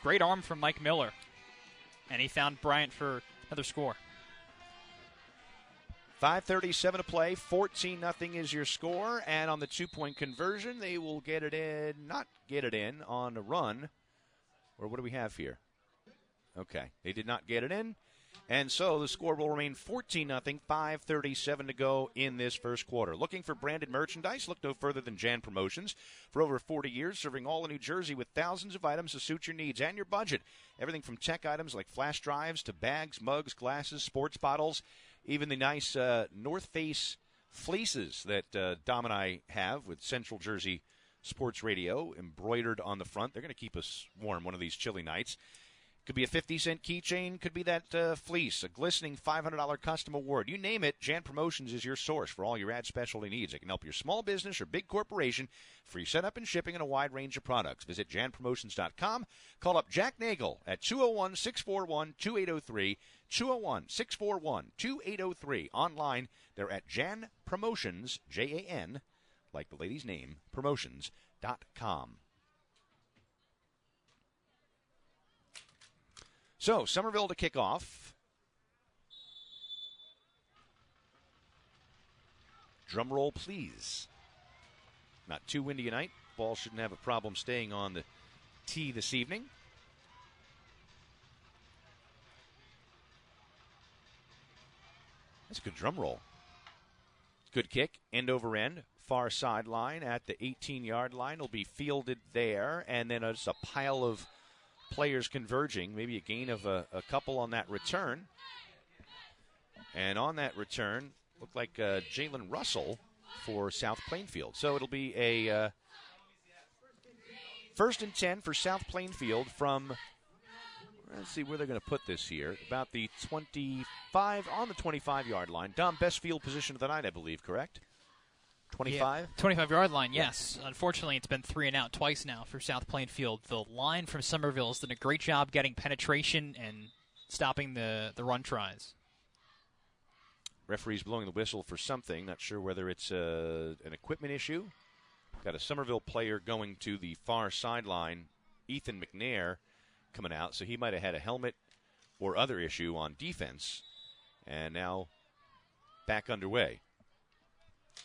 Great arm from Mike Miller. And he found Bryant for another score. 5:37 to play. 14-0 is your score. And on the two-point conversion, they will get it in, not get it in on a run. Or what do we have here? Okay, they did not get it in. And so the score will remain 14-0, 5:37 to go in this first quarter. Looking for branded merchandise? Look no further than Jan Promotions. For over 40 years, serving all of New Jersey with thousands of items to suit your needs and your budget. Everything from tech items like flash drives to bags, mugs, glasses, sports bottles, even the nice North Face fleeces that Dom and I have with Central Jersey Sports Radio embroidered on the front. They're going to keep us warm one of these chilly nights. Could be a 50-cent keychain, could be that fleece, a glistening $500 custom award. You name it, Jan Promotions is your source for all your ad specialty needs. It can help your small business or big corporation. Free setup and shipping on a wide range of products. Visit janpromotions.com. Call up Jack Nagel at 201-641-2803, 201-641-2803. Online, they're at Jan Promotions, Jan, like the lady's name, promotions.com. So, Somerville to kick off. Drum roll, please. Not too windy a night. Ball shouldn't have a problem staying on the tee this evening. That's a good drum roll. Good kick, end over end, far sideline at the 18-yard line. Will be fielded there, and then just a pile of players converging, maybe a gain of a couple on that return. And on that return, looked like Jalen Russell for South Plainfield. So it'll be a first and 10 for South Plainfield from, let's see where they're going to put this here, about the 25, on the 25-yard line. Dom, best field position of the night, I believe, correct? 25? Yeah, 25-yard line, yes. Unfortunately, it's been 3 and out twice now for South Plainfield. The line from Somerville has done a great job getting penetration and stopping the run tries. Referee's blowing the whistle for something. Not sure whether it's an equipment issue. Got a Somerville player going to the far sideline, Ethan McNair, coming out. So he might have had a helmet or other issue on defense. And now back underway.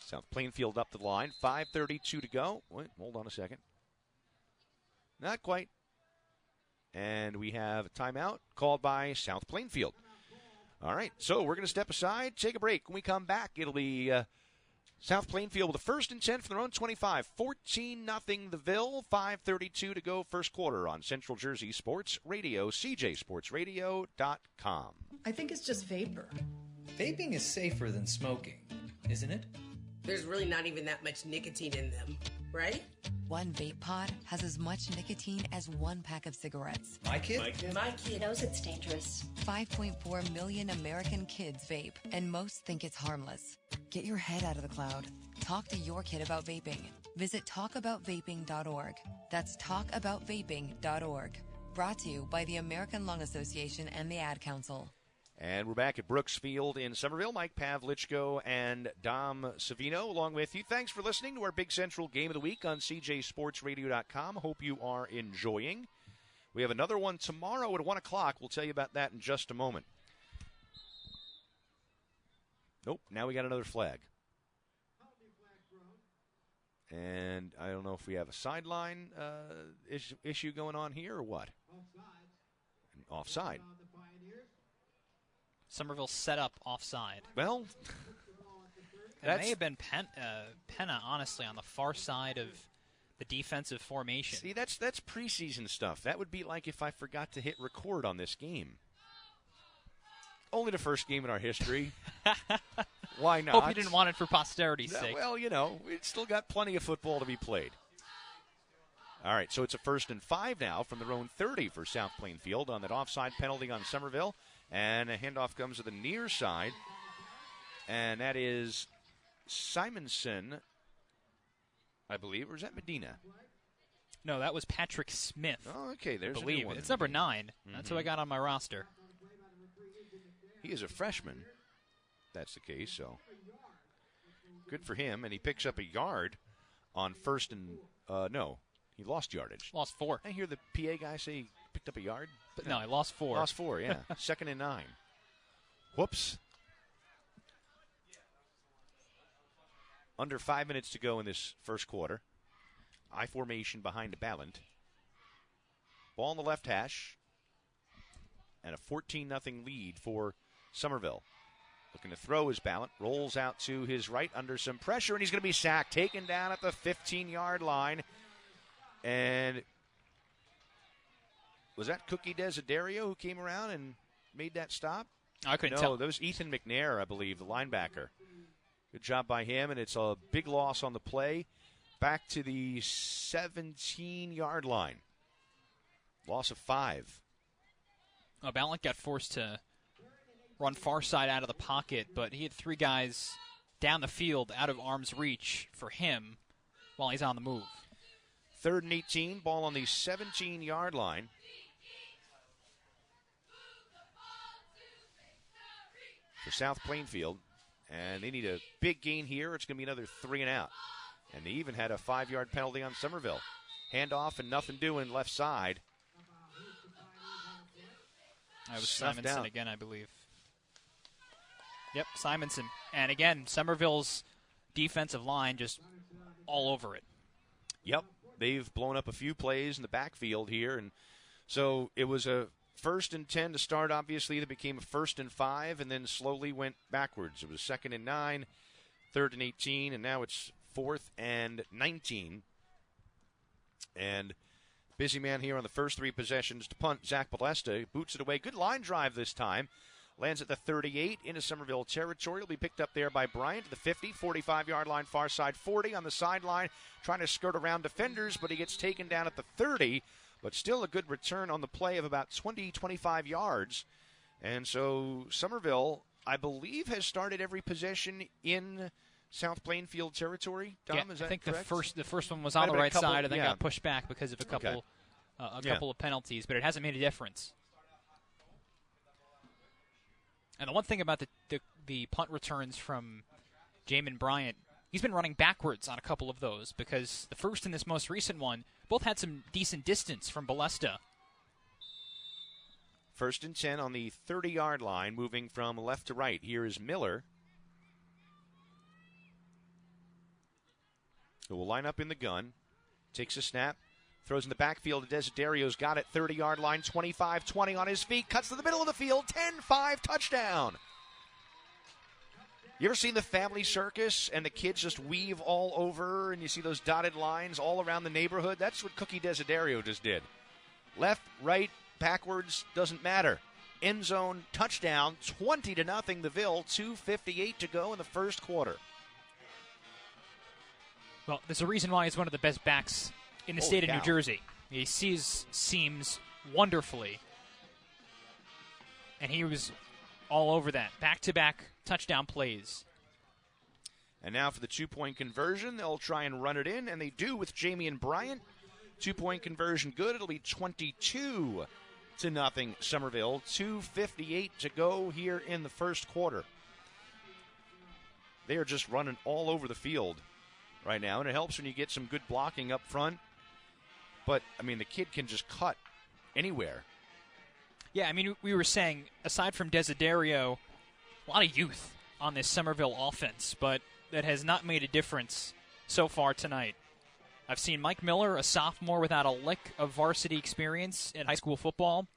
South Plainfield up the line, 5:32 to go. Wait, hold on a second. Not quite. And we have a timeout called by South Plainfield. All right, so we're going to step aside, take a break. When we come back, it'll be South Plainfield with a first and 10 from their own 25. 14-0 the Ville, 5:32 to go first quarter on Central Jersey Sports Radio, cjsportsradio.com. I think it's just vapor. Vaping is safer than smoking, isn't it? There's really not even that much nicotine in them, right? One vape pod has as much nicotine as one pack of cigarettes. My kid knows it's dangerous. 5.4 million American kids vape, and most think it's harmless. Get your head out of the cloud. Talk to your kid about vaping. Visit talkaboutvaping.org. That's talkaboutvaping.org. Brought to you by the American Lung Association and the Ad Council. And we're back at Brooks Field in Somerville. Mike Pavlichko and Dom Savino along with you. Thanks for listening to our Big Central Game of the Week on cjsportsradio.com. Hope you are enjoying. We have another one tomorrow at 1 o'clock. We'll tell you about that in just a moment. Nope, now we got another flag. And I don't know if we have a sideline issue going on here or what. Offside. Somerville set up offside. Well, it may have been Penna, honestly, on the far side of the defensive formation. See, that's preseason stuff. That would be like if I forgot to hit record on this game. Only the first game in our history. Why not? Hope you didn't want it for posterity's sake. Well, you know, we've still got plenty of football to be played. All right, so it's a first and 5 now from their own 30 for South Plainfield on that offside penalty on Somerville. And a handoff comes to the near side. And that is Simonson, I believe. Or is that Medina? No, that was Patrick Smith. Oh, okay. There's I believe. A new one. It's number 9. That's who I got on my roster. He is a freshman. That's the case, so good for him. And he picks up a yard on first and, no. He lost yardage. Lost 4. I hear the PA guy say he picked up a yard. But no, he lost 4. Lost 4, yeah. 2nd and 9. Whoops. Under 5 minutes to go in this first quarter. I formation behind the Ballant. Ball on the left hash. And a 14-0 lead for Somerville. Looking to throw his Ballant. Rolls out to his right under some pressure, and he's going to be sacked. Taken down at the 15-yard line. And was that Cookie Desiderio who came around and made that stop? I couldn't No, tell. that was Ethan McNair, I believe, the linebacker. Good job by him, and it's a big loss on the play. Back to the 17-yard line. Loss of 5. Ballant got forced to run far side out of the pocket, but he had 3 guys down the field out of arm's reach for him while he's on the move. 3rd and 18, ball on the 17-yard line. For South Plainfield, and they need a big gain here. It's going to be another 3 and out. And they even had a 5-yard penalty on Somerville. Handoff and nothing doing left side. That was Snuffed Simonson out. again, I believe. Yep, Simonson. And again, Somerville's defensive line just all over it. Yep, they've blown up a few plays in the backfield here. And so it was a 1st and 10 to start, obviously. That became a 1st and 5, and then slowly went backwards. It was 2nd and 9, 3rd and 18, and now it's 4th and 19. And busy man here on the first 3 possessions to punt. Zach Balesta boots it away. Good line drive this time. Lands at the 38 into Somerville territory. Will be picked up there by Bryant to the 50, 45-yard line, far side 40 on the sideline, trying to skirt around defenders, but he gets taken down at the 30. But still a good return on the play of about 20, 25 yards. And so Somerville, I believe, has started every possession in South Plainfield territory. Dom, Yeah, is that I think correct? the first one was on Might the have been a right couple- side and then yeah. got pushed back because of a couple of penalties, but it hasn't made a difference. And the one thing about the punt returns from Jamin Bryant, he's been running backwards on a couple of those because the first and this most recent one both had some decent distance from Balesta. 1st and 10 on the 30-yard line, moving from left to right. Here is Miller, who will line up in the gun, takes a snap, throws in the backfield to Desiderio's got it, 30-yard line, 25-20 on his feet, cuts to the middle of the field, 10-5 touchdown. You ever seen the Family Circus and the kids just weave all over and you see those dotted lines all around the neighborhood? That's what Cookie Desiderio just did. Left, right, backwards, doesn't matter. End zone, touchdown, 20-0 the Ville, 2:58 to go in the first quarter. Well, there's a reason why he's one of the best backs in the state of cow. New Jersey. He sees seams wonderfully. And he was all over that. Back-to-back touchdown plays. And now for the 2-point conversion, they'll try and run it in, and they do with Jamian Bryant. 2-point conversion good. It'll be 22-0 Somerville. 2:58 to go here in the first quarter. They are just running all over the field right now, and it helps when you get some good blocking up front. But, I mean, the kid can just cut anywhere. Yeah, I mean, we were saying, aside from Desiderio, a lot of youth on this Somerville offense, but that has not made a difference so far tonight. I've seen Mike Miller, a sophomore without a lick of varsity experience in high school football,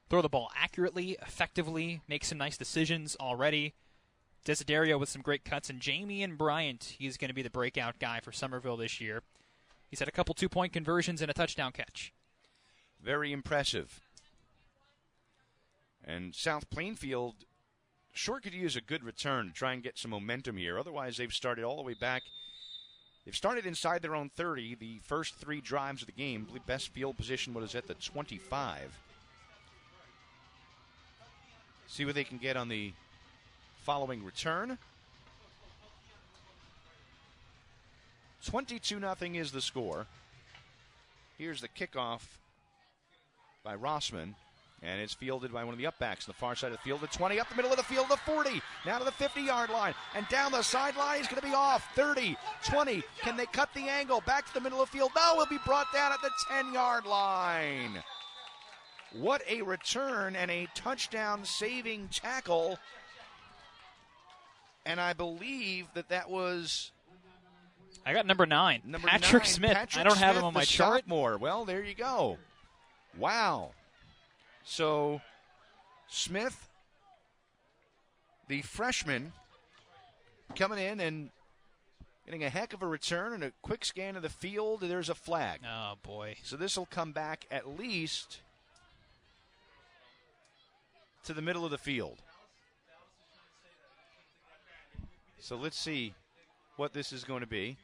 throw the ball accurately, effectively, make some nice decisions already. Desiderio with some great cuts, and Jamian Bryant, he's going to be the breakout guy for Somerville this year. He's had a couple 2-point conversions and a touchdown catch. Very impressive. And South Plainfield sure could use a good return to try and get some momentum here. Otherwise, they've started all the way back. They've started inside their own 30 the first 3 drives of the game. I believe best field position was at the 25. See what they can get on the following return. 22-0 is the score. Here's the kickoff by Rossman. And it's fielded by one of the upbacks on the far side of the field. The 20, up the middle of the field, the 40, now to the 50-yard line. And down the sideline, he's going to be off. 30, 20, can they cut the angle? Back to the middle of the field. No, he'll be brought down at the 10-yard line. What a return and a touchdown-saving tackle. And I believe that was... I got number 9, Patrick 9, Smith. Patrick I don't have Smith, him on my the chart. Sophomore. Well, there you go. Wow. So, Smith, the freshman, coming in and getting a heck of a return and a quick scan of the field. There's a flag. Oh, boy. So this will come back at least to the middle of the field. So let's see what this is going to be.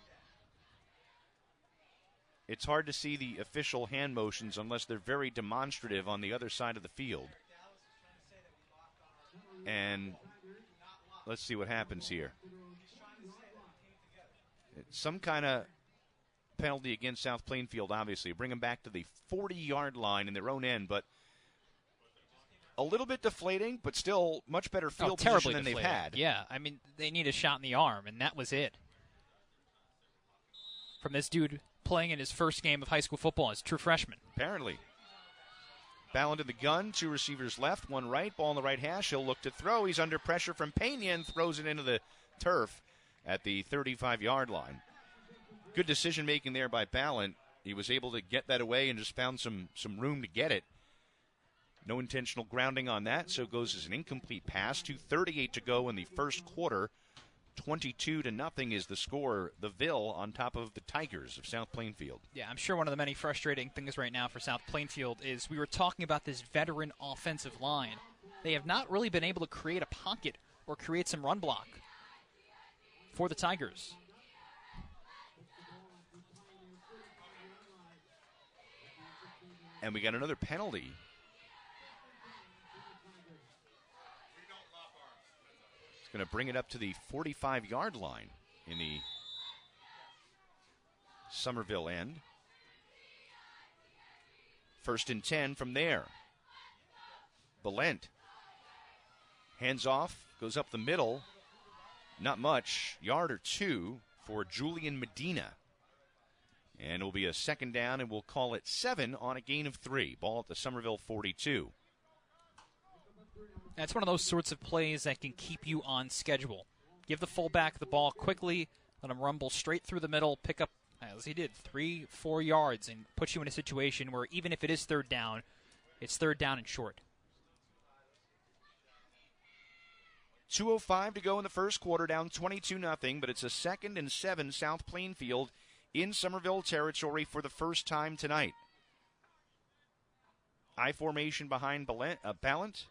It's hard to see the official hand motions unless they're very demonstrative on the other side of the field. And let's see what happens here. It's some kind of penalty against South Plainfield, obviously. Bring them back to the 40-yard line in their own end, but a little bit deflating, but still much better field position than they've had. Yeah, I mean, they need a shot in the arm, and that was it. From this dude playing in his first game of high school football as a true freshman. Apparently. Ball into the gun, 2 receivers left, 1 right, ball in the right hash. He'll look to throw. He's under pressure from Pena and throws it into the turf at the 35-yard line. Good decision-making there by Ballant. He was able to get that away and just found some room to get it. No intentional grounding on that, so it goes as an incomplete pass. 2:38 to go in the first quarter. 22-0 is the score. The Ville on top of the Tigers of South Plainfield. Yeah, I'm sure one of the many frustrating things right now for South Plainfield is we were talking about this veteran offensive line. They have not really been able to create a pocket or create some run block for the Tigers. And we got another penalty. Going to bring it up to the 45-yard line in the Somerville end. 1st and 10 from there. Ballant. Hands off, goes up the middle. Not much, yard or 2 for Julian Medina. And it will be a 2nd down, and we'll call it 7 on a gain of 3. Ball at the Somerville 42. That's one of those sorts of plays that can keep you on schedule. Give the fullback the ball quickly, let him rumble straight through the middle, pick up, as he did, 3-4 yards, and put you in a situation where even if it is 3rd down, it's 3rd down and short. 2:05 to go in the first quarter, down 22-0, but it's a 2nd and 7 South Plainfield in Somerville territory for the first time tonight. I formation behind Ballant.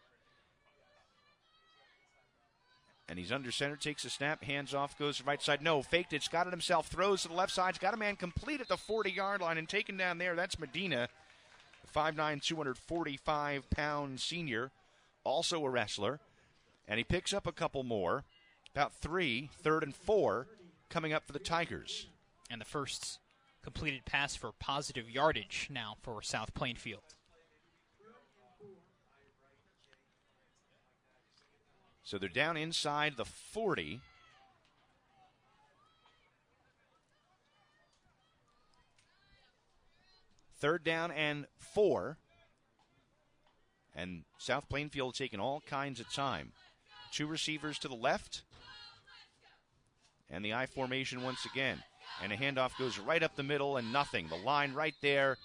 And he's under center, takes a snap, hands off, goes to the right side. No, faked it, got it himself, throws to the left side. He's got a man complete at the 40-yard line and taken down there. That's Medina, 5'9", 245-pound senior, also a wrestler. And he picks up a couple more, about 3, 3rd and 4, coming up for the Tigers. And the first completed pass for positive yardage now for South Plainfield. So they're down inside the 40. Third down and 4. And South Plainfield taking all kinds of time. 2 receivers to the left. And the I formation once again. And a handoff goes right up the middle and nothing. The line right there.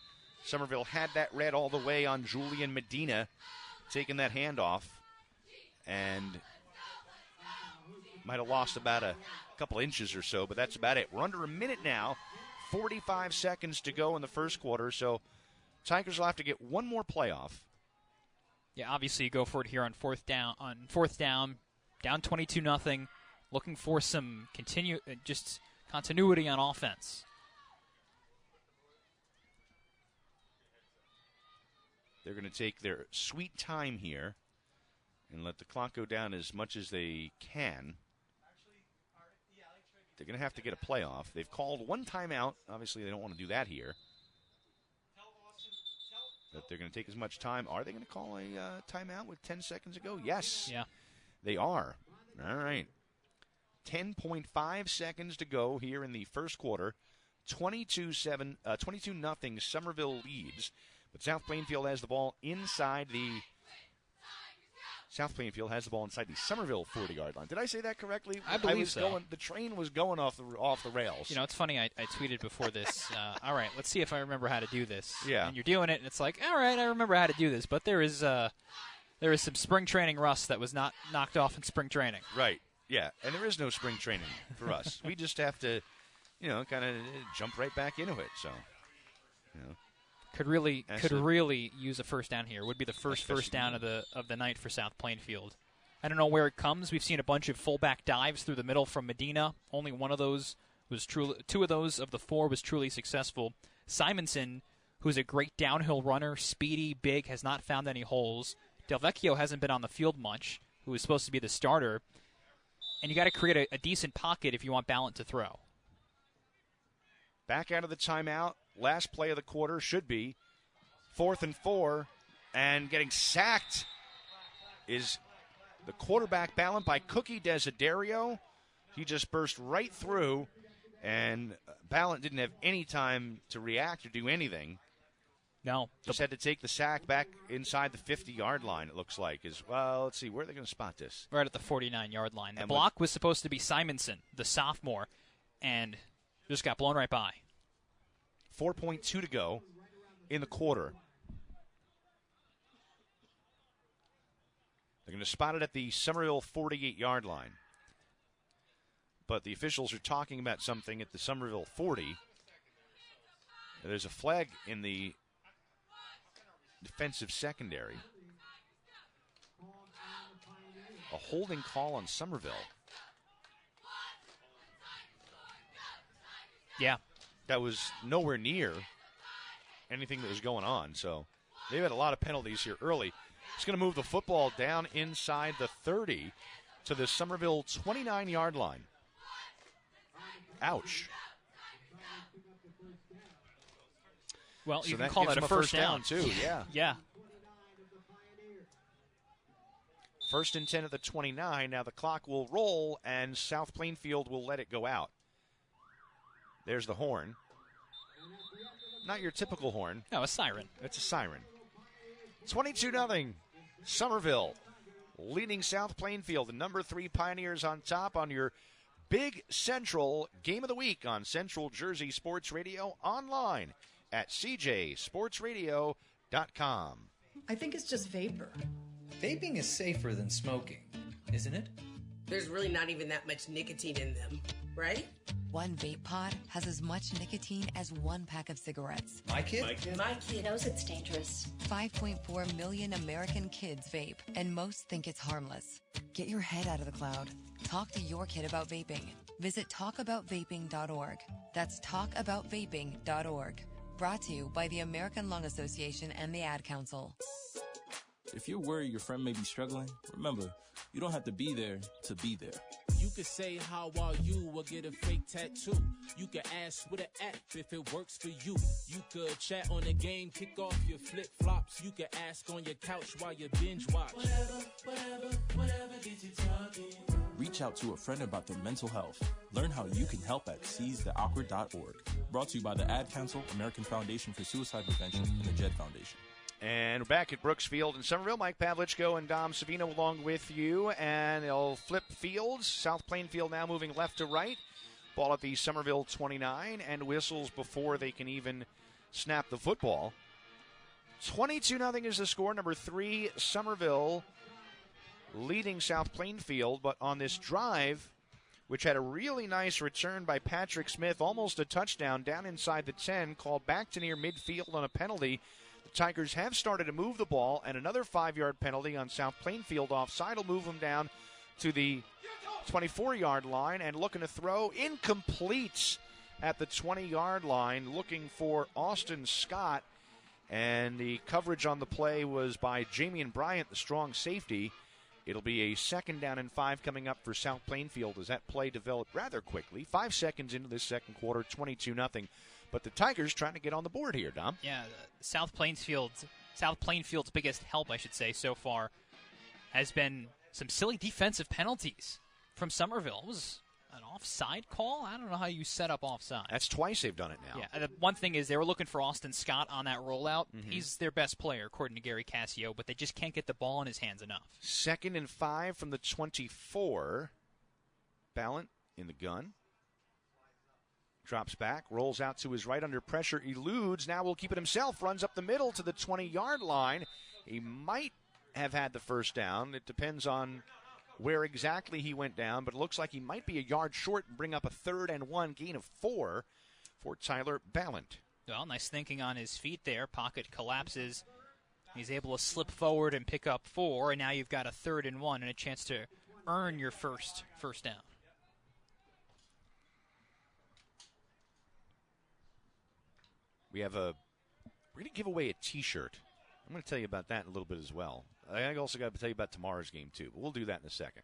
Somerville had that read all the way on Julian Medina taking that handoff. And might have lost about a couple inches or so, but that's about it. We're under a minute now. 45 seconds to go in the first quarter, so Tigers will have to get one more playoff. Yeah, obviously you go for it here on fourth down, down 22-0, looking for some continuity on offense. They're going to take their sweet time here and let the clock go down as much as they can. They're going to have to get a playoff. They've called one timeout. Obviously, they don't want to do that here. But they're they're going to take as much time. Are they going to call a timeout with 10 seconds to go? Yes. Yeah. They are. All right. 10.5 seconds to go here in the first quarter. 22-0 Somerville leads. But South Plainfield has the ball inside the Somerville 40-yard line. Did I say that correctly? I believe so. The train was going off the rails. You know, it's funny. I tweeted before this. All right, let's see if I remember how to do this. Yeah. And you're doing it, and it's like, all right, I remember how to do this. But there is some spring training rust that was not knocked off in spring training. Right. Yeah. And there is no spring training for us. We just have to, kind of jump right back into it. So, Could really use a first down here. Would be the first down of the night for South Plainfield. I don't know where it comes. We've seen a bunch of fullback dives through the middle from Medina. Only one of those was two of those of the four was truly successful. Simonson, who's a great downhill runner, speedy, big, has not found any holes. DelVecchio hasn't been on the field much, who is supposed to be the starter. And you got to create a decent pocket if you want Ballant to throw. Back out of the timeout. Last play of the quarter should be 4th and 4. And getting sacked is the quarterback Ballant by Cookie Desiderio. He just burst right through, and Ballant didn't have any time to react or do anything. No. Just had to take the sack back inside the 50-yard line, it looks like. Let's see, where are they going to spot this? Right at the 49-yard line. The block was supposed to be Simonson, the sophomore, and just got blown right by. 4.2 to go in the quarter. They're going to spot it at the Somerville 48-yard line. But the officials are talking about something at the Somerville 40. There's a flag in the defensive secondary. A holding call on Somerville. Yeah. That was nowhere near anything that was going on. So they've had a lot of penalties here early. It's going to move the football down inside the 30 to the Somerville 29-yard line. Ouch. Well, so you can call that a first down, too. Yeah. Yeah. 1st and 10 at the 29. Now the clock will roll, and South Plainfield will let it go out. There's the horn. Not your typical horn. No, a siren. It's a siren. 22-0. Somerville leading South Plainfield. The number 3 Pioneers on top on your Big Central Game of the Week on Central Jersey Sports Radio, online at cjsportsradio.com. I think it's just vapor. Vaping is safer than smoking, isn't it? There's really not even that much nicotine in them, right? One vape pod has as much nicotine as one pack of cigarettes. My kid? My kid knows it's dangerous. 5.4 million American kids vape, and most think it's harmless. Get your head out of the cloud. Talk to your kid about vaping. Visit talkaboutvaping.org. That's talkaboutvaping.org. Brought to you by the American Lung Association and the Ad Council. If you're worried your friend may be struggling, remember, you don't have to be there to be there. You could say, how are you, or get a fake tattoo. You could ask with an app if it works for you. You could chat on the game, kick off your flip-flops. You could ask on your couch while you binge watch. Whatever gets you talking. Reach out to a friend about their mental health. Learn how you can help at seizetheawkward.org. Brought to you by the Ad Council, American Foundation for Suicide Prevention, and the JED Foundation. And we're back at Brooks Field in Somerville. Mike Pavlichko and Dom Savino along with you. And they'll flip fields. South Plainfield now moving left to right. Ball at the Somerville 29, and whistles before they can even snap the football. 22-0 is the score. Number 3, Somerville leading South Plainfield. But on this drive, which had a really nice return by Patrick Smith, almost a touchdown down inside the 10, called back to near midfield on a penalty. The Tigers have started to move the ball, and another 5-yard penalty on South Plainfield offside will move them down to the 24-yard line, and looking to throw, incomplete at the 20-yard line, looking for Austin Scott, and the coverage on the play was by Jamian Bryant, the strong safety. It'll be a 2nd down and 5 coming up for South Plainfield as that play developed rather quickly. 5 seconds into this second quarter, 22-0. But the Tigers trying to get on the board here, Dom. Yeah, South Plainfield's biggest help, I should say, so far has been some silly defensive penalties from Somerville. It was an offside call. I don't know how you set up offside. That's twice they've done it now. Yeah, the one thing is they were looking for Austin Scott on that rollout. Mm-hmm. He's their best player, according to Gary Cassio, but they just can't get the ball in his hands enough. 2nd and 5 from the 24. Ballant in the gun. Drops back, rolls out to his right under pressure, eludes. Now will keep it himself, runs up the middle to the 20-yard line. He might have had the first down. It depends on where exactly he went down, but it looks like he might be a yard short and bring up a 3rd and 1, gain of 4 for Tyler Ballant. Well, nice thinking on his feet there. Pocket collapses. He's able to slip forward and pick up 4, and now you've got a 3rd and 1 and a chance to earn your first down. We're going to give away a T-shirt. I'm going to tell you about that in a little bit as well. I also got to tell you about tomorrow's game, too, but we'll do that in a second.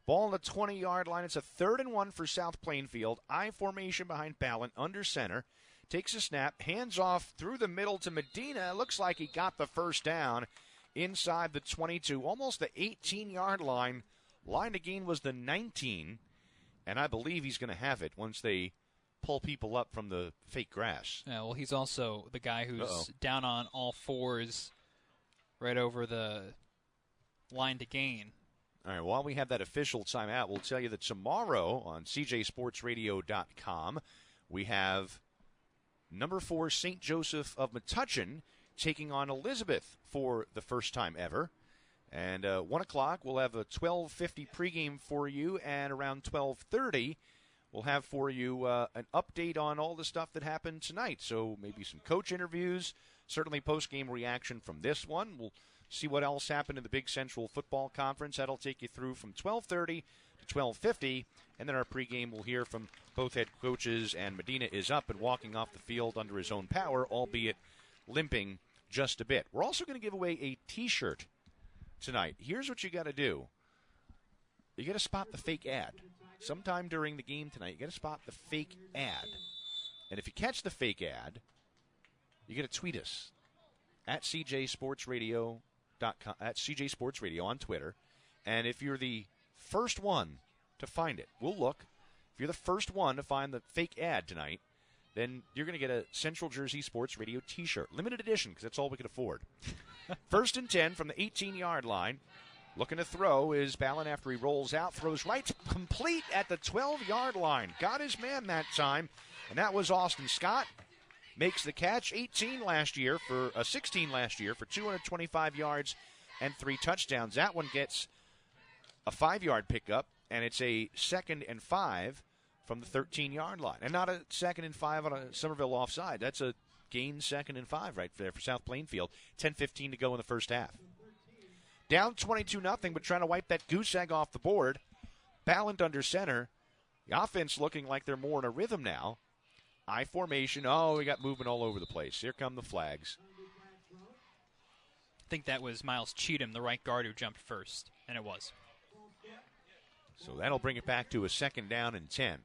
Ball on the 20-yard line. It's a 3rd and 1 for South Plainfield. I formation behind Ballant, under center. Takes a snap, hands off through the middle to Medina. Looks like he got the first down inside the 22, almost the 18-yard line. Line to gain was the 19, and I believe he's going to have it once they pull people up from the fake grass. Yeah, well, he's also the guy who's down on all fours right over the line to gain. All right, while we have that official timeout, we'll tell you that tomorrow on CJSportsRadio.com, we have number 4 St. Joseph of Metuchen taking on Elizabeth for the first time ever. And 1 o'clock, we'll have a 12:50 pregame for you, and around 12:30, we'll have for you an update on all the stuff that happened tonight. So maybe some coach interviews, certainly post-game reaction from this one. We'll see what else happened in the Big Central Football Conference. That'll take you through from 12:30 to 12:50. And then our pregame, we'll hear from both head coaches, and Medina is up and walking off the field under his own power, albeit limping just a bit. We're also going to give away a T-shirt tonight. Here's what you got to do. You got to spot the fake ad. Sometime during the game tonight, you got to spot the fake ad. And if you catch the fake ad, you got to tweet us at CJSportsRadio.com, at CJ Sports Radio on Twitter. And if you're the first one to find it, we'll look. If you're the first one to find the fake ad tonight, then you're going to get a Central Jersey Sports Radio T-shirt. Limited edition, because that's all we can afford. 1st and 10 from the 18-yard line. Looking to throw is Ballant after he rolls out. Throws right, complete at the 12-yard line. Got his man that time, and that was Austin Scott. Makes the catch. 16 last year for 225 yards and 3 touchdowns. That one gets a 5-yard pickup, and it's a 2nd and 5 from the 13-yard line. And not a 2nd and 5 on a Somerville offside. That's a gain 2nd and 5 right there for South Plainfield. 10:15 to go in the first half. Down 22-0, but trying to wipe that goose egg off the board. Ballant under center. The offense looking like they're more in a rhythm now. I formation. Oh, we got movement all over the place. Here come the flags. I think that was Miles Cheatham, the right guard, who jumped first, and it was. So that'll bring it back to a 2nd down and 10.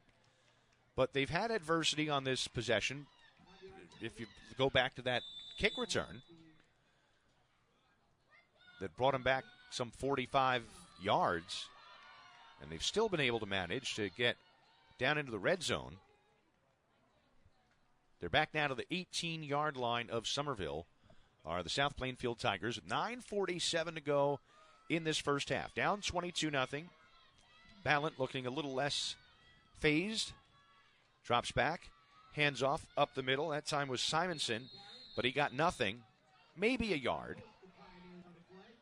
But they've had adversity on this possession. If you go back to that kick return that brought them back some 45 yards, and they've still been able to manage to get down into the red zone. They're back now to the 18-yard line of Somerville, are the South Plainfield Tigers. 9:47 to go in this first half. Down 22-0. Ballant looking a little less phased. Drops back, hands off, up the middle. That time was Simonson, but he got nothing. Maybe a yard.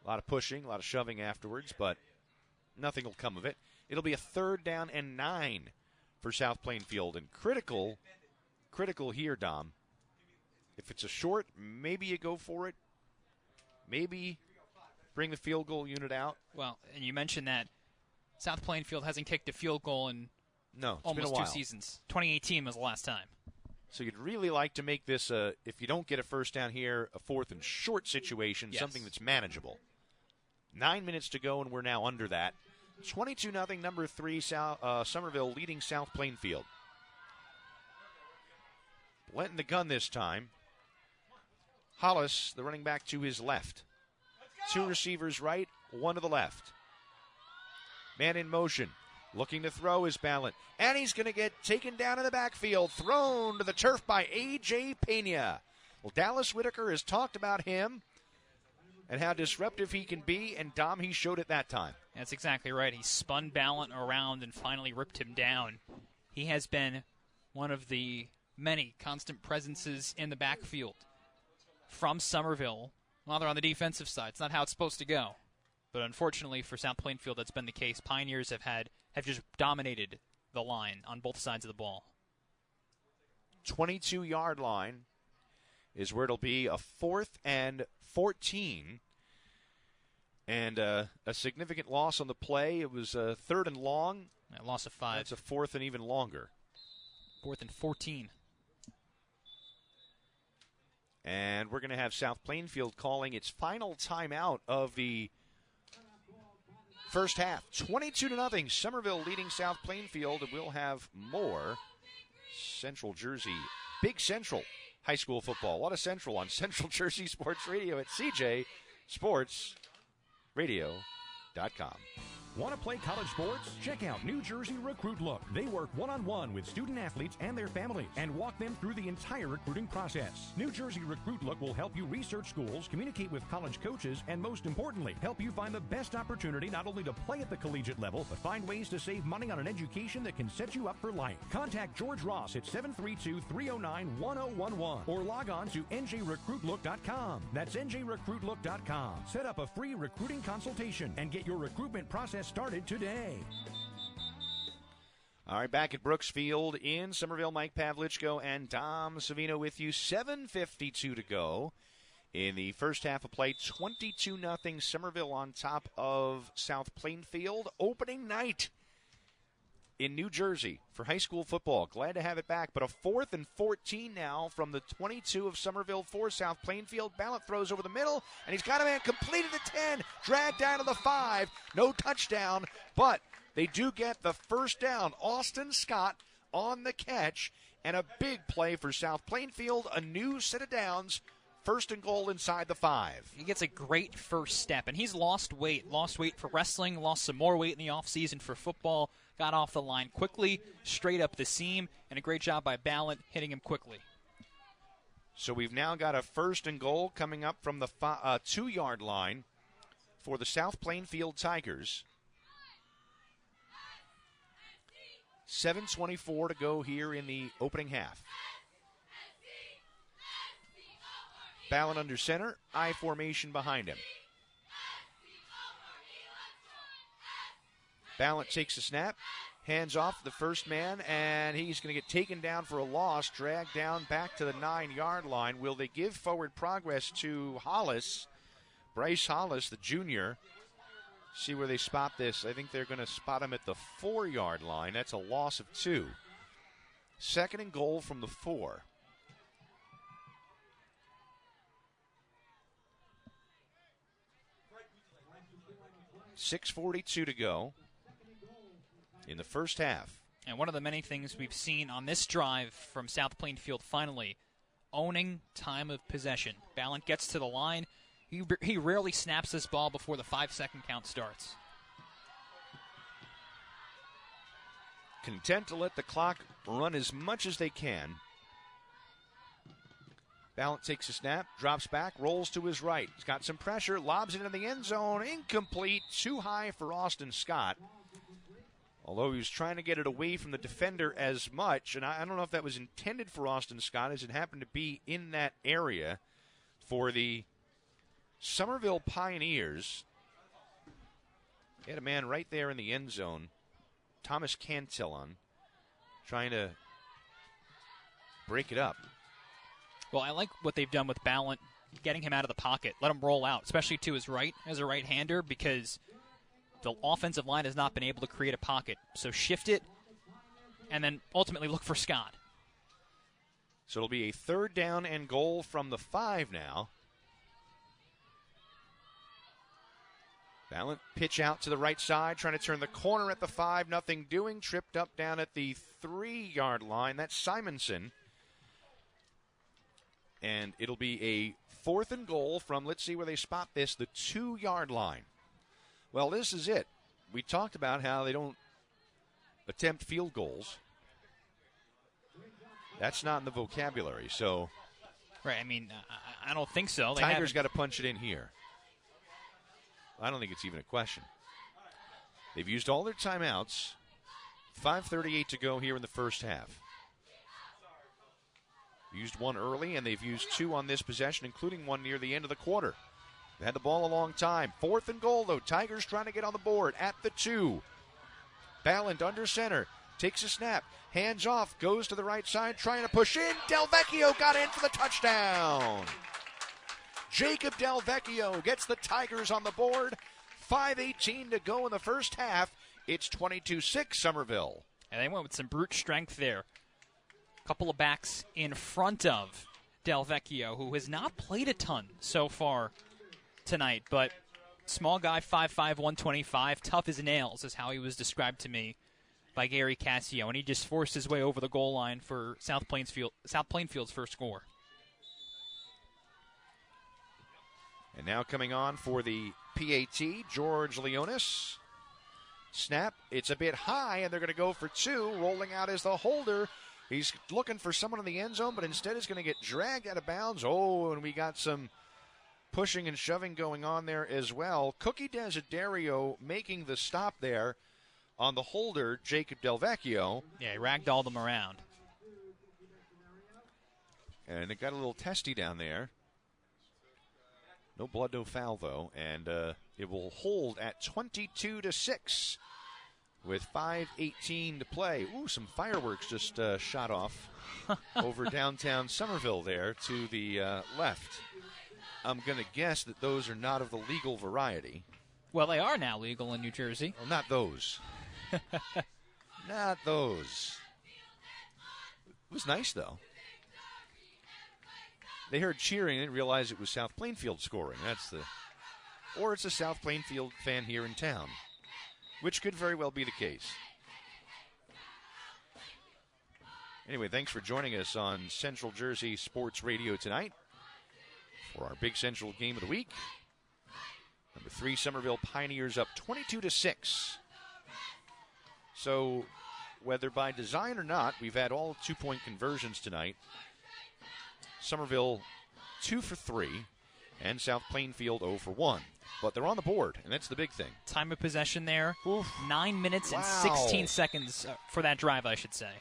A lot of pushing, a lot of shoving afterwards, but nothing will come of it. It'll be a 3rd down and 9 for South Plainfield. And critical here, Dom. If it's a short, maybe you go for it. Maybe bring the field goal unit out. Well, and you mentioned that South Plainfield hasn't kicked a field goal in almost 2 seasons. 2018 was the last time. So you'd really like to make this, if you don't get a first down here, a 4th and short situation, yes. Something that's manageable. 9 minutes to go, and we're now under that. 22-0, number 3, Somerville leading South Plainfield. went in the gun this time. Hollis, the running back, to his left. 2 receivers right, 1 to the left. Man in motion. Looking to throw is Ballant. And he's going to get taken down in the backfield. Thrown to the turf by A.J. Pena. Well, Dallas Whitaker has talked about him and how disruptive he can be, and Dom, he showed it that time. That's exactly right. He spun Ballant around and finally ripped him down. He has been one of the many constant presences in the backfield from Somerville. Well, they're on the defensive side. It's not how it's supposed to go. But unfortunately for South Plainfield, that's been the case. Pioneers have just dominated the line on both sides of the ball. 22-yard line is where it'll be, a 4th and 14. And a significant loss on the play. It was a 3rd and long. A loss of 5. That's a 4th and even longer. 4th and 14. And we're going to have South Plainfield calling its final timeout of the first half. 22-0. Somerville leading South Plainfield. And we'll have more Central Jersey, Big Central high school football. A lot of Central on Central Jersey Sports Radio at CJSportsRadio.com. Want to play college sports? Check out New Jersey Recruit Look. They work one-on-one with student athletes and their families and walk them through the entire recruiting process. New Jersey Recruit Look will help you research schools, communicate with college coaches, and most importantly, help you find the best opportunity not only to play at the collegiate level, but find ways to save money on an education that can set you up for life. Contact George Ross at 732-309-1011 or log on to njrecruitlook.com. That's njrecruitlook.com. Set up a free recruiting consultation and get your recruitment process started today. All right, back at Brooksfield in Somerville, Mike Pavlichko and Dom Savino with you. 7:52 to go in the first half of play. 22-0 Somerville on top of South Plainfield. Opening night in New Jersey for high school football. Glad to have it back, but a 4th and 14 now from the 22 of Somerville for South Plainfield. Ballant throws over the middle, and he's got a man completed at 10, dragged down to the 5. No touchdown, but they do get the first down. Austin Scott on the catch, and a big play for South Plainfield. A new set of downs. 1st and goal inside the 5. He gets a great first step, and he's lost weight for wrestling, lost some more weight in the offseason for football, got off the line quickly, straight up the seam, and a great job by Ballant hitting him quickly. So we've now got a 1st and goal coming up from the 2-yard line for the South Plainfield Tigers. 7:24 to go here in the opening half. Ballant under center, I formation behind him. Ballant takes a snap, hands off the first man, and he's going to get taken down for a loss, dragged down back to the 9-yard line. Will they give forward progress to Hollis? Bryce Hollis, the junior. See where they spot this. I think they're going to spot him at the 4-yard line. That's a loss of 2. 2nd and goal from the 4. .6:42 to go in the first half. And one of the many things we've seen on this drive from South Plainfield finally, owning time of possession. Ballant gets to the line. He rarely snaps this ball before the 5-second count starts. Content to let the clock run as much as they can. Ballant takes a snap, drops back, rolls to his right. He's got some pressure, lobs it into the end zone. Incomplete, too high for Austin Scott. Although he was trying to get it away from the defender as much, and I don't know if that was intended for Austin Scott, as it happened to be in that area for the Somerville Pioneers. He had a man right there in the end zone, Thomas Cantillon, trying to break it up. Well, I like what they've done with Ballant, getting him out of the pocket. Let him roll out, especially to his right as a right-hander, because the offensive line has not been able to create a pocket. So shift it, and then ultimately look for Scott. So it'll be a 3rd down and goal from the 5 now. Ballant pitch out to the right side, trying to turn the corner at the 5. Nothing doing. Tripped up down at the 3-yard line. That's Simonson. And it'll be a 4th and goal from, let's see where they spot this, the 2-yard line. Well, this is it. We talked about how they don't attempt field goals. That's not in the vocabulary, so. Right, I mean, I don't think so. Tigers got to punch it in here. I don't think it's even a question. They've used all their timeouts. 5:38 to go here in the first half. Used one early, and they've used 2 on this possession, including one near the end of the quarter. They had the ball a long time. 4th and goal, though. Tigers trying to get on the board at the 2. Ballant under center. Takes a snap. Hands off. Goes to the right side, trying to push in. DelVecchio got in for the touchdown. Jacob DelVecchio gets the Tigers on the board. 5:18 to go in the first half. It's 22-6 Somerville. And they went with some brute strength there. Couple of backs in front of DelVecchio, who has not played a ton so far tonight, but small guy, 5'5", 125, tough as nails is how he was described to me by Gary Cassio, and he just forced his way over the goal line for South Plainfield's first score. And now coming on for the PAT, George Leonis. Snap, it's a bit high, and they're going to go for 2. Rolling out is the holder. He's looking for someone in the end zone, but instead is going to get dragged out of bounds. Oh, and we got some pushing and shoving going on there as well. Cookie Desiderio making the stop there on the holder, Jacob DelVecchio. Yeah, he ragdolled him around. And it got a little testy down there. No blood, no foul, though. And it will hold at 22-6 with 5:18 to play. Ooh, some fireworks just shot off over downtown Somerville there to the left. I'm going to guess that those are not of the legal variety. Well, they are now legal in New Jersey. Well, not those. Not those. It was nice, though. They heard cheering and didn't realize it was South Plainfield scoring. Or it's a South Plainfield fan here in town, which could very well be the case. Anyway, thanks for joining us on Central Jersey Sports Radio tonight for our Big Central game of the week. Number 3, Somerville Pioneers up 22-6. So, whether by design or not, we've had all 2-point conversions tonight. Somerville 2 for 3, and South Plainfield 0 for 1. But they're on the board, and that's the big thing. Time of possession there, Oof. 9 minutes and 16 seconds for that drive, I should say.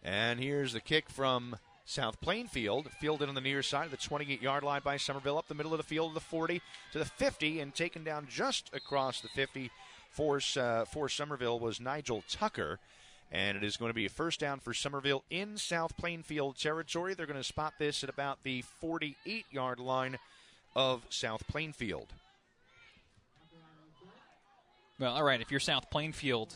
And here's the kick from South Plainfield, fielded on the near side of the 28-yard line by Somerville, up the middle of the field to the 40 to the 50, and taken down just across the 50 for Somerville was Nigel Tucker. And it is going to be a first down for Somerville in South Plainfield territory. They're going to spot this at about the 48-yard line of South Plainfield. Well, all right, if you're South Plainfield,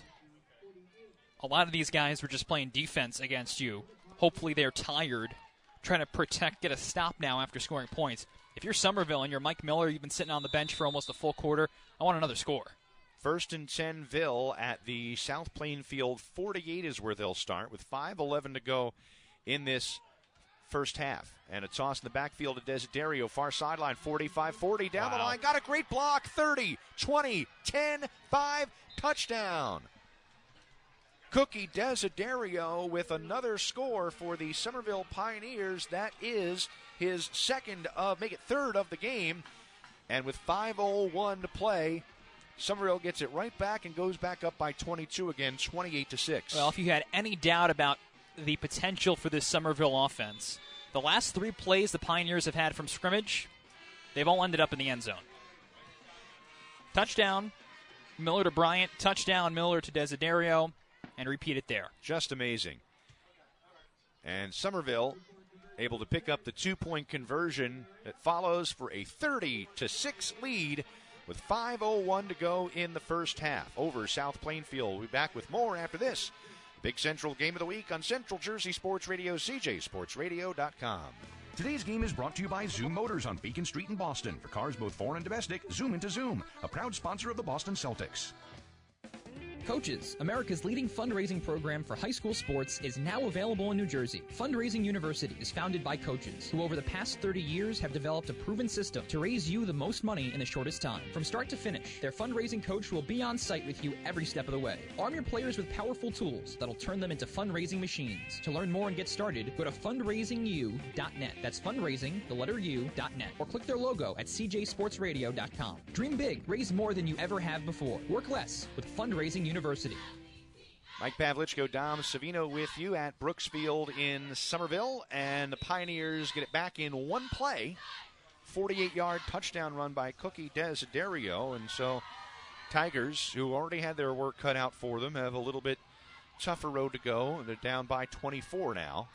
a lot of these guys were just playing defense against you. Hopefully they're tired, trying to protect, get a stop now after scoring points. If you're Somerville and you're Mike Miller, you've been sitting on the bench for almost a full quarter, I want another score. 1st and 10-ville at the South Plainfield 48 is where they'll start with 5:11 to go in this first half. And a toss in the backfield to Desiderio, far sideline, 45-40, down the line, got a great block, 30, 20, 10, 5, touchdown. Cookie Desiderio with another score for the Somerville Pioneers. That is his third of the game. And with 5:01 to play, Somerville gets it right back and goes back up by 22 again, 28-6. Well, if you had any doubt about the potential for this Somerville offense, the last 3 plays the Pioneers have had from scrimmage, they've all ended up in the end zone. Touchdown, Miller to Bryant. Touchdown, Miller to Desiderio. And repeat it there. Just amazing. And Somerville able to pick up the 2-point conversion that follows for a 30-6 lead with 5:01 to go in the first half over South Plainfield. We'll be back with more after this. Big Central Game of the Week on Central Jersey Sports Radio, CJSportsRadio.com. Today's game is brought to you by Zoom Motors on Beacon Street in Boston. For cars both foreign and domestic, zoom into Zoom, a proud sponsor of the Boston Celtics. Coaches, America's leading fundraising program for high school sports, is now available in New Jersey. Fundraising University is founded by coaches who over the past 30 years have developed a proven system to raise you the most money in the shortest time. From start to finish, their fundraising coach will be on site with you every step of the way. Arm your players with powerful tools that'll turn them into fundraising machines. To learn more and get started, go to fundraisingu.net. That's fundraising, the letter U.net. Or click their logo at cjsportsradio.com. Dream big, raise more than you ever have before. Work less with Fundraising University. Mike Pavlichko, Dom Savino with you at Brooksfield in Somerville, and the Pioneers get it back in one play. 48-yard touchdown run by Cookie Desiderio, and so Tigers, who already had their work cut out for them, have a little bit tougher road to go. They're down by 24 now.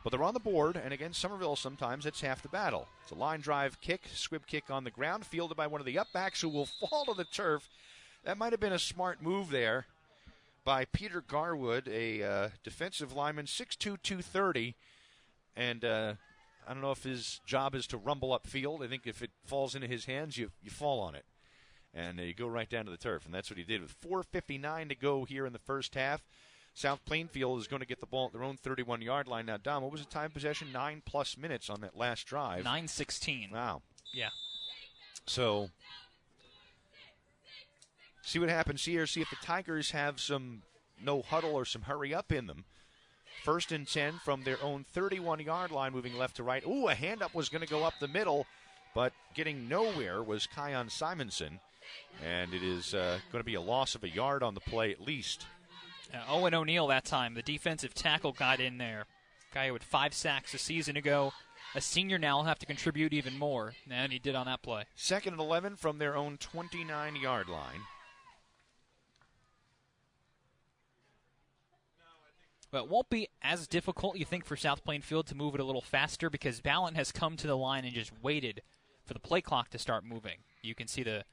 But they're on the board, and against Somerville sometimes it's half the battle. It's a line drive kick, squib kick on the ground, fielded by one of the upbacks who will fall to the turf. That might have been a smart move there by Peter Garwood, a defensive lineman, 6'2", 230. And I don't know if his job is to rumble upfield. I think if it falls into his hands, you fall on it. And you go right down to the turf, and that's what he did. With 4:59 to go here in the first half, South Plainfield is going to get the ball at their own 31-yard line. Now, Dom, what was the time possession? 9+ minutes on that last drive. 9:16. Wow. Yeah. So see what happens here. See if the Tigers have some no huddle or some hurry up in them. 1st and 10 from their own 31-yard line, moving left to right. Ooh, a handoff was going to go up the middle, but getting nowhere was Kion Simonson. And it is going to be a loss of a yard on the play at least. Owen O'Neill that time, the defensive tackle, got in there. Guy with 5 sacks a season ago. A senior now will have to contribute even more, and he did on that play. 2nd and 11 from their own 29-yard line. But it won't be as difficult, you think, for South Plainfield to move it a little faster because Ballant has come to the line and just waited for the play clock to start moving. You can see the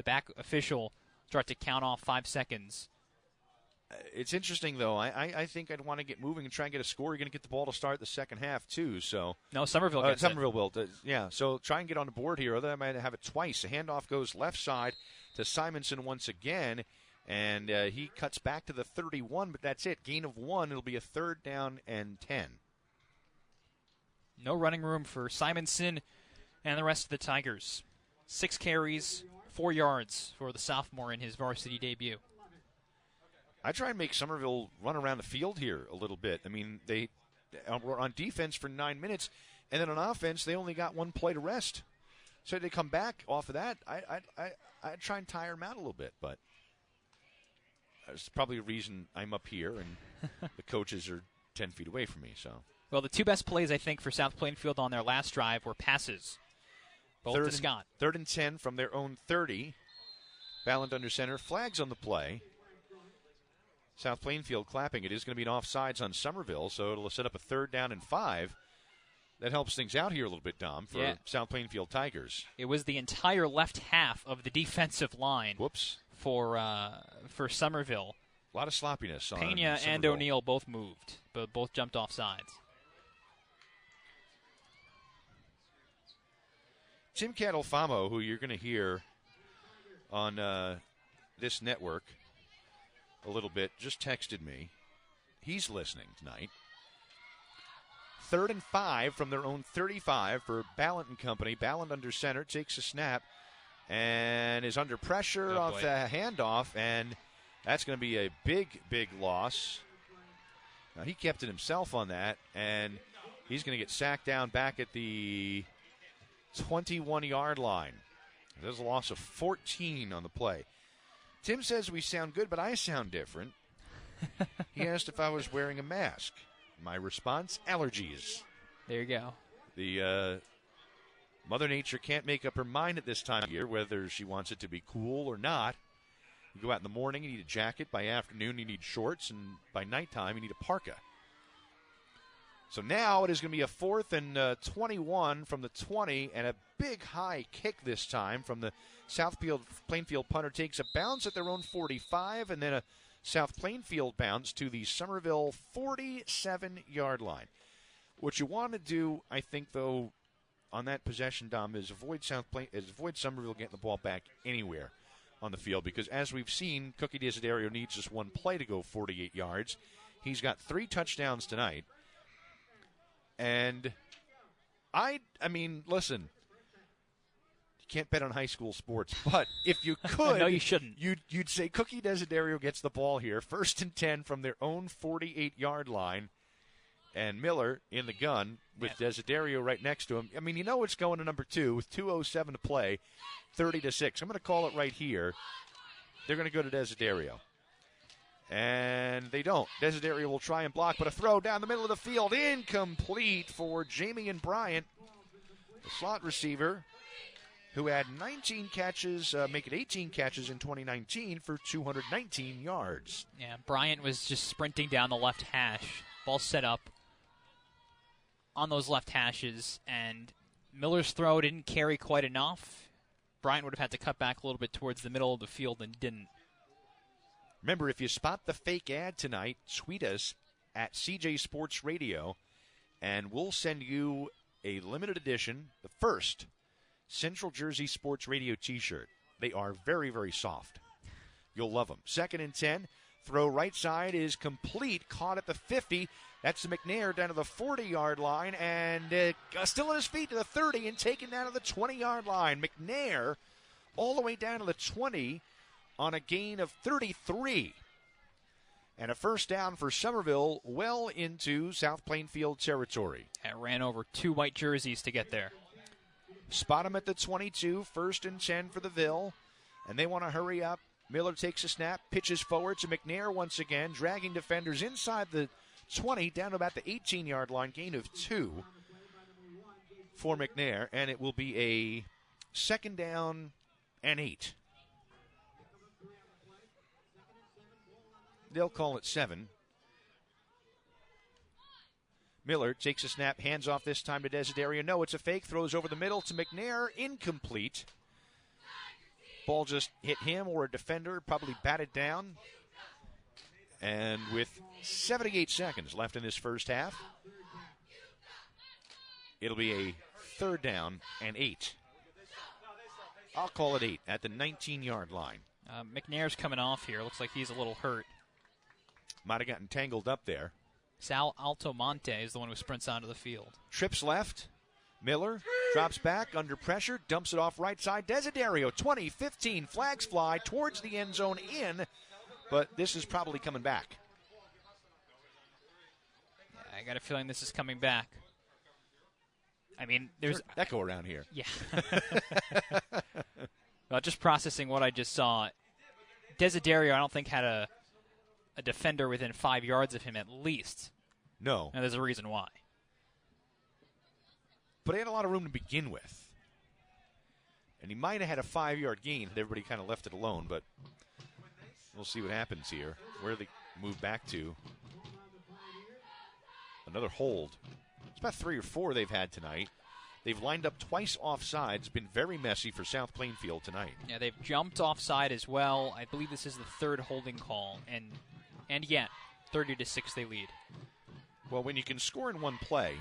back official start to count off 5 seconds. It's interesting, though. I think I'd want to get moving and try and get a score. You're going to get the ball to start the second half, too. So no, Somerville gets Somerville will. Yeah, so try and get on the board here. Otherwise, I might have it twice. The handoff goes left side to Simonson once again, and he cuts back to the 31, but that's it. Gain of 1. It'll be a 3rd down and 10. No running room for Simonson and the rest of the Tigers. 6 carries, 4 yards for the sophomore in his varsity debut. I try and make Somerville run around the field here a little bit. I mean, they were on defense for 9 minutes, and then on offense, they only got 1 play to rest. So they come back off of that. I try and tire them out a little bit, but there's probably a reason I'm up here and the coaches are 10 feet away from me. So, well, the 2 best plays, I think, for South Plainfield on their last drive were passes. Both to Scott. 3rd and 10 from their own 30. Ballant under center. Flags on the play. South Plainfield clapping. It is going to be an offsides on Somerville, so it'll set up a 3rd down and 5. That helps things out here a little bit, Dom, for South Plainfield Tigers. It was the entire left half of the defensive line. Whoops. For Somerville. A lot of sloppiness on Pena and O'Neill both moved, but both jumped off sides. Tim Catalfamo, who you're going to hear on this network a little bit, just texted me. He's listening tonight. 3rd and 5 from their own 35 for Ballant and company. Ballant under center, takes a snap, and is under pressure off the handoff, and that's going to be a big, big loss. Now, he kept it himself on that, and he's going to get sacked down back at the 21-yard line. There's a loss of 14 on the play. Tim says we sound good, but I sound different. He asked if I was wearing a mask. My response, allergies. There you go. The Mother Nature can't make up her mind at this time of year whether she wants it to be cool or not. You go out in the morning, you need a jacket. By afternoon, you need shorts. And by nighttime, you need a parka. So now it is going to be a 4th and 21 from the 20, and a big high kick this time from the South Plainfield punter. Takes a bounce at their own 45, and then a South Plainfield bounce to the Somerville 47-yard line. What you want to do, I think, though, on that possession, Dom, is avoid Somerville getting the ball back anywhere. on the field because, as we've seen, Cookie Desiderio needs just one play to go 48 yards. He's got 3 touchdowns tonight. And I mean, listen, you can't bet on high school sports, but if you could, no, you shouldn't. You'd say Cookie Desiderio gets the ball here, 1st and 10 from their own 48-yard line, and Miller in the gun with Desiderio right next to him. I mean, you know it's going to number 2 with 2:07 to play, 30-6. I'm going to call it right here. They're going to go to Desiderio. And they don't. Desiderio will try and block, but a throw down the middle of the field, incomplete for Jamie and Bryant, the slot receiver, who had 19 catches, make it 18 catches in 2019 for 219 yards. Yeah, Bryant was just sprinting down the left hash. Ball set up on those left hashes, and Miller's throw didn't carry quite enough. Bryant would have had to cut back a little bit towards the middle of the field and didn't. Remember, if you spot the fake ad tonight, tweet us at CJ Sports Radio, and we'll send you a limited edition, the first Central Jersey Sports Radio T-shirt. They are very, very soft. You'll love them. 2nd and 10. Throw right side is complete. Caught at the 50. That's McNair down to the 40-yard line, and still on his feet to the 30 and taken down to the 20-yard line. McNair all the way down to the 20 on a gain of 33. And a first down for Somerville well into South Plainfield territory. It ran over 2 white jerseys to get there. Spot him at the 22, 1st and 10 for the Ville, and they want to hurry up. Miller takes a snap, pitches forward to McNair once again, dragging defenders inside the 20, down to about the 18-yard line, gain of 2 for McNair, and it will be a 2nd down and 8. They'll call it 7. Miller takes a snap, hands off this time to Desiderio. No, it's a fake. Throws over the middle to McNair. Incomplete. Ball just hit him or a defender, probably batted down. And with 78 seconds left in this first half, it'll be a 3rd down and 8. I'll call it 8 at the 19-yard line. McNair's coming off here. Looks like he's a little hurt. Might have gotten tangled up there. Sal Altomonte is the one who sprints onto the field. Trips left. Miller drops back under pressure, dumps it off right side. Desiderio, 20, 15, flags fly towards the end zone in, but this is probably coming back. Yeah, I got a feeling this is coming back. I mean, there's echo around here. Yeah. Well, just processing what I just saw. Desiderio, I don't think had a defender within 5 yards of him at least. No. And there's a reason why. But he had a lot of room to begin with. And he might have had a 5-yard gain had everybody kind of left it alone, but we'll see what happens here. Where they move back to. Another hold. It's about 3 or 4 they've had tonight. They've lined up twice offside. It's been very messy for South Plainfield tonight. Yeah, they've jumped offside as well. I believe this is the 3rd holding call. And yet, 30-6 they lead. Well, when you can score in one play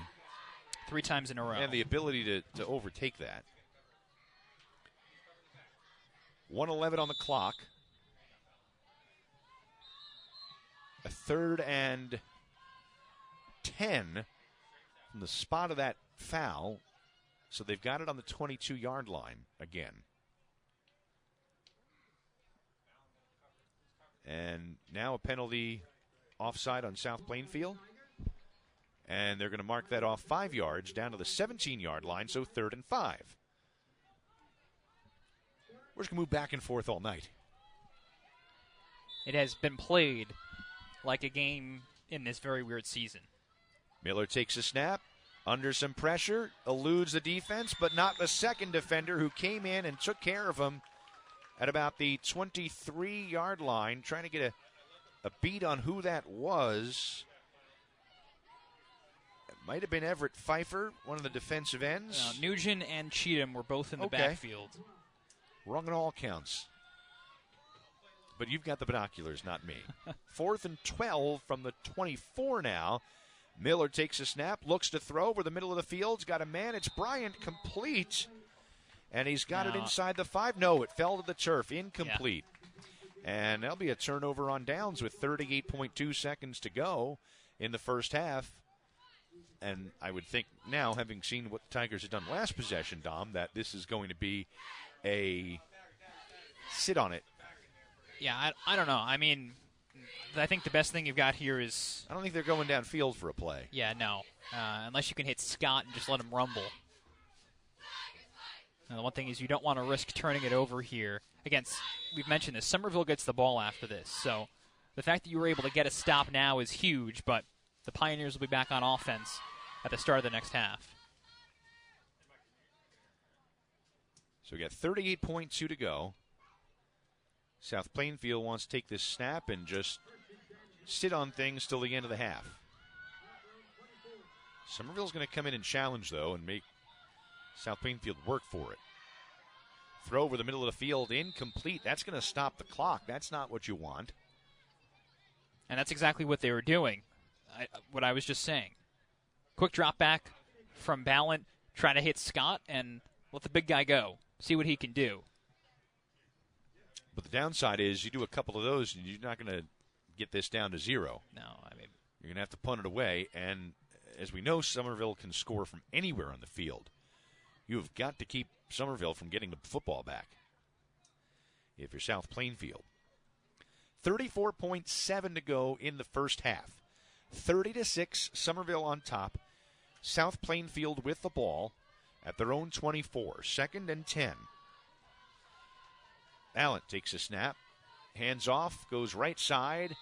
3 times in a row, and the ability to overtake that. 1:11 on the clock. A 3rd and 10 from the spot of that foul. So they've got it on the 22-yard line again. And now a penalty offside on South Plainfield. And they're going to mark that off 5 yards down to the 17-yard line, so 3rd and 5. We're just going to move back and forth all night. It has been played like a game in this very weird season. Miller takes a snap, under some pressure, eludes the defense, but not the second defender who came in and took care of him at about the 23-yard line, trying to get a beat on who that was. It might have been Everett Pfeiffer, one of the defensive ends. Nugent and Cheatham were both in the backfield. Wrong on all counts. But you've got the binoculars, not me. 4th and 12 from the 24 now. Miller takes a snap, looks to throw over the middle of the field. He's got a man. It's Bryant, complete. And he's got it inside the 5. No, it fell to the turf. Incomplete. Yeah. And that'll be a turnover on downs with 38.2 seconds to go in the first half. And I would think now, having seen what the Tigers have done last possession, Dom, that this is going to be a sit on it. Yeah, I don't know. I mean, I think the best thing you've got here is... I don't think they're going downfield for a play. Yeah, no. Unless you can hit Scott and just let him rumble. And the one thing is you don't want to risk turning it over here. Again, we've mentioned this. Somerville gets the ball after this. So the fact that you were able to get a stop now is huge, but the Pioneers will be back on offense at the start of the next half. So we got 38.2 to go. South Plainfield wants to take this snap and just sit on things till the end of the half. Somerville's going to come in and challenge, though, and make South Plainfield work for it. Throw over the middle of the field, incomplete. That's going to stop the clock. That's not what you want. And that's exactly what they were doing, what I was just saying. Quick drop back from Ballant, trying to hit Scott and let the big guy go. See what he can do. But the downside is you do a couple of those and you're not going to get this down to 0. No, I mean, you're going to have to punt it away. And as we know, Somerville can score from anywhere on the field. You have got to keep Somerville from getting the football back if you're South Plainfield. 34.7 to go in the first half. 30-6, Somerville on top. South Plainfield with the ball at their own 24. 2nd and 10. Allen takes a snap, hands off, goes right side,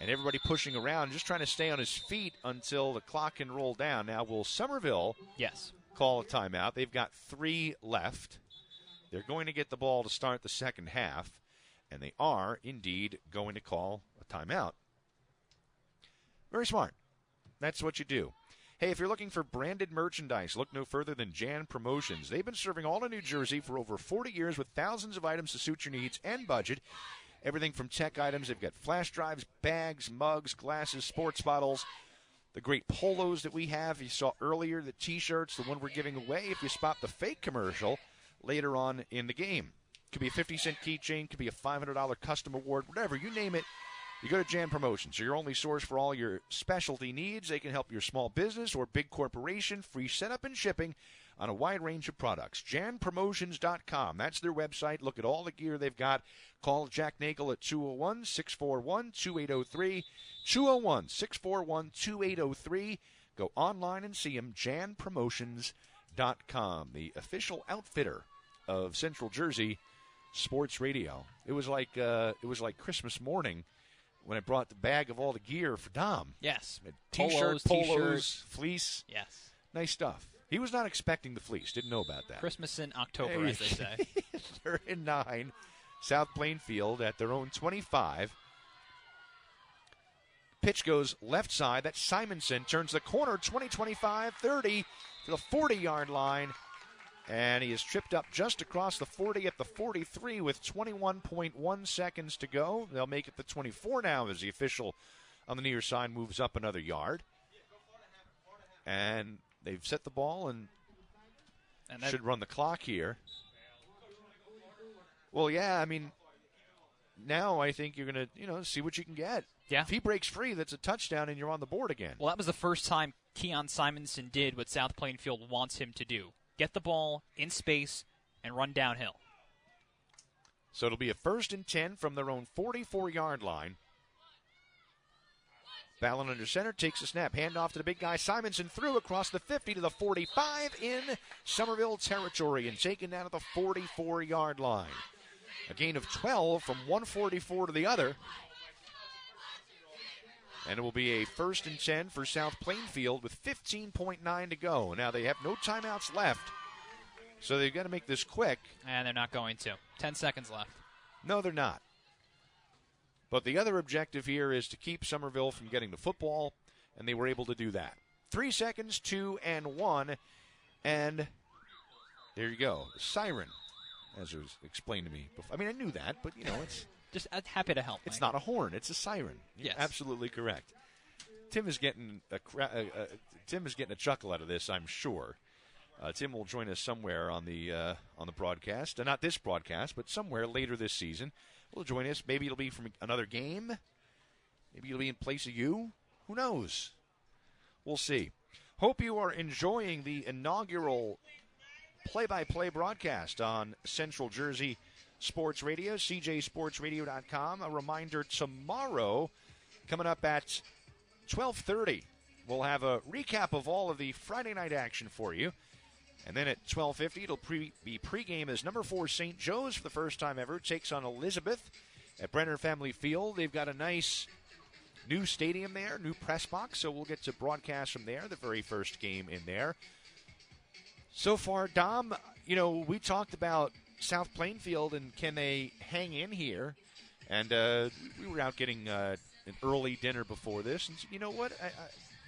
and everybody pushing around, just trying to stay on his feet until the clock can roll down. Now, will Somerville call a timeout? They've got 3 left. They're going to get the ball to start the second half, and they are indeed going to call a timeout. Very smart. That's what you do. Hey, if you're looking for branded merchandise, look no further than Jan Promotions. They've been serving all of New Jersey for over 40 years with thousands of items to suit your needs and budget. Everything from tech items. They've got flash drives, bags, mugs, glasses, sports bottles. The great polos that we have. You saw earlier the T-shirts, the one we're giving away if you spot the fake commercial later on in the game. Could be a 50-cent keychain, could be a $500 custom award, whatever. You name it. You go to Jan Promotions. They're your only source for all your specialty needs. They can help your small business or big corporation. Free setup and shipping on a wide range of products. JanPromotions.com. That's their website. Look at all the gear they've got. Call Jack Nagel at 201-641-2803. 201-641-2803. Go online and see him. JanPromotions.com. The official outfitter of Central Jersey Sports Radio. It was like Christmas morning when I brought the bag of all the gear for Dom. Yes. T-shirt, polos, fleece. Yes. Nice stuff. He was not expecting the fleece. Didn't know about that. Christmas in October, as they say. 3rd and 9. South Plainfield at their own 25. Pitch goes left side. That's Simonson. Turns the corner. 20-25, 30 to the 40-yard line. And he is tripped up just across the 40 at the 43 with 21.1 seconds to go. They'll make it the 24 now as the official on the near side moves up another yard. And they've set the ball and should run the clock here. Well, yeah, I mean, now I think you're going to, see what you can get. Yeah. If he breaks free, that's a touchdown and you're on the board again. Well, that was the first time Keon Simonson did what South Plainfield wants him to do. Get the ball in space and run downhill. So it'll be a 1st and 10 from their own 44-yard line. Ballant under center, takes a snap, handoff to the big guy. Simonson threw across the 50 to the 45 in Somerville territory and taken down at the 44-yard line. A gain of 12 from 144 to the other. And it will be a 1st and 10 for South Plainfield with 15.9 to go. Now they have no timeouts left, so they've got to make this quick. And they're not going to. 10 seconds left. No, they're not. But the other objective here is to keep Somerville from getting the football, and they were able to do that. 3 seconds, 2 and 1, and there you go. The siren, as it was explained to me before. I mean, I knew that, but, it's... Just happy to help. It's not a horn. It's a siren. You're yes. Absolutely correct. Tim is getting a chuckle out of this, I'm sure. Tim will join us somewhere on the broadcast. Not this broadcast, but somewhere later this season. Will join us. Maybe it'll be from another game. Maybe it'll be in place of you. Who knows? We'll see. Hope you are enjoying the inaugural play-by-play broadcast on Central Jersey Sports Radio, cjsportsradio.com. A reminder, tomorrow, coming up at 12:30, we'll have a recap of all of the Friday night action for you. And then at 12:50, it'll be pregame as number 4 St. Joe's for the first time ever takes on Elizabeth at Brenner Family Field. They've got a nice new stadium there, new press box, so we'll get to broadcast from there, the very first game in there. So far, Dom, we talked about South Plainfield and can they hang in here? And we were out getting an early dinner before this, and you know what?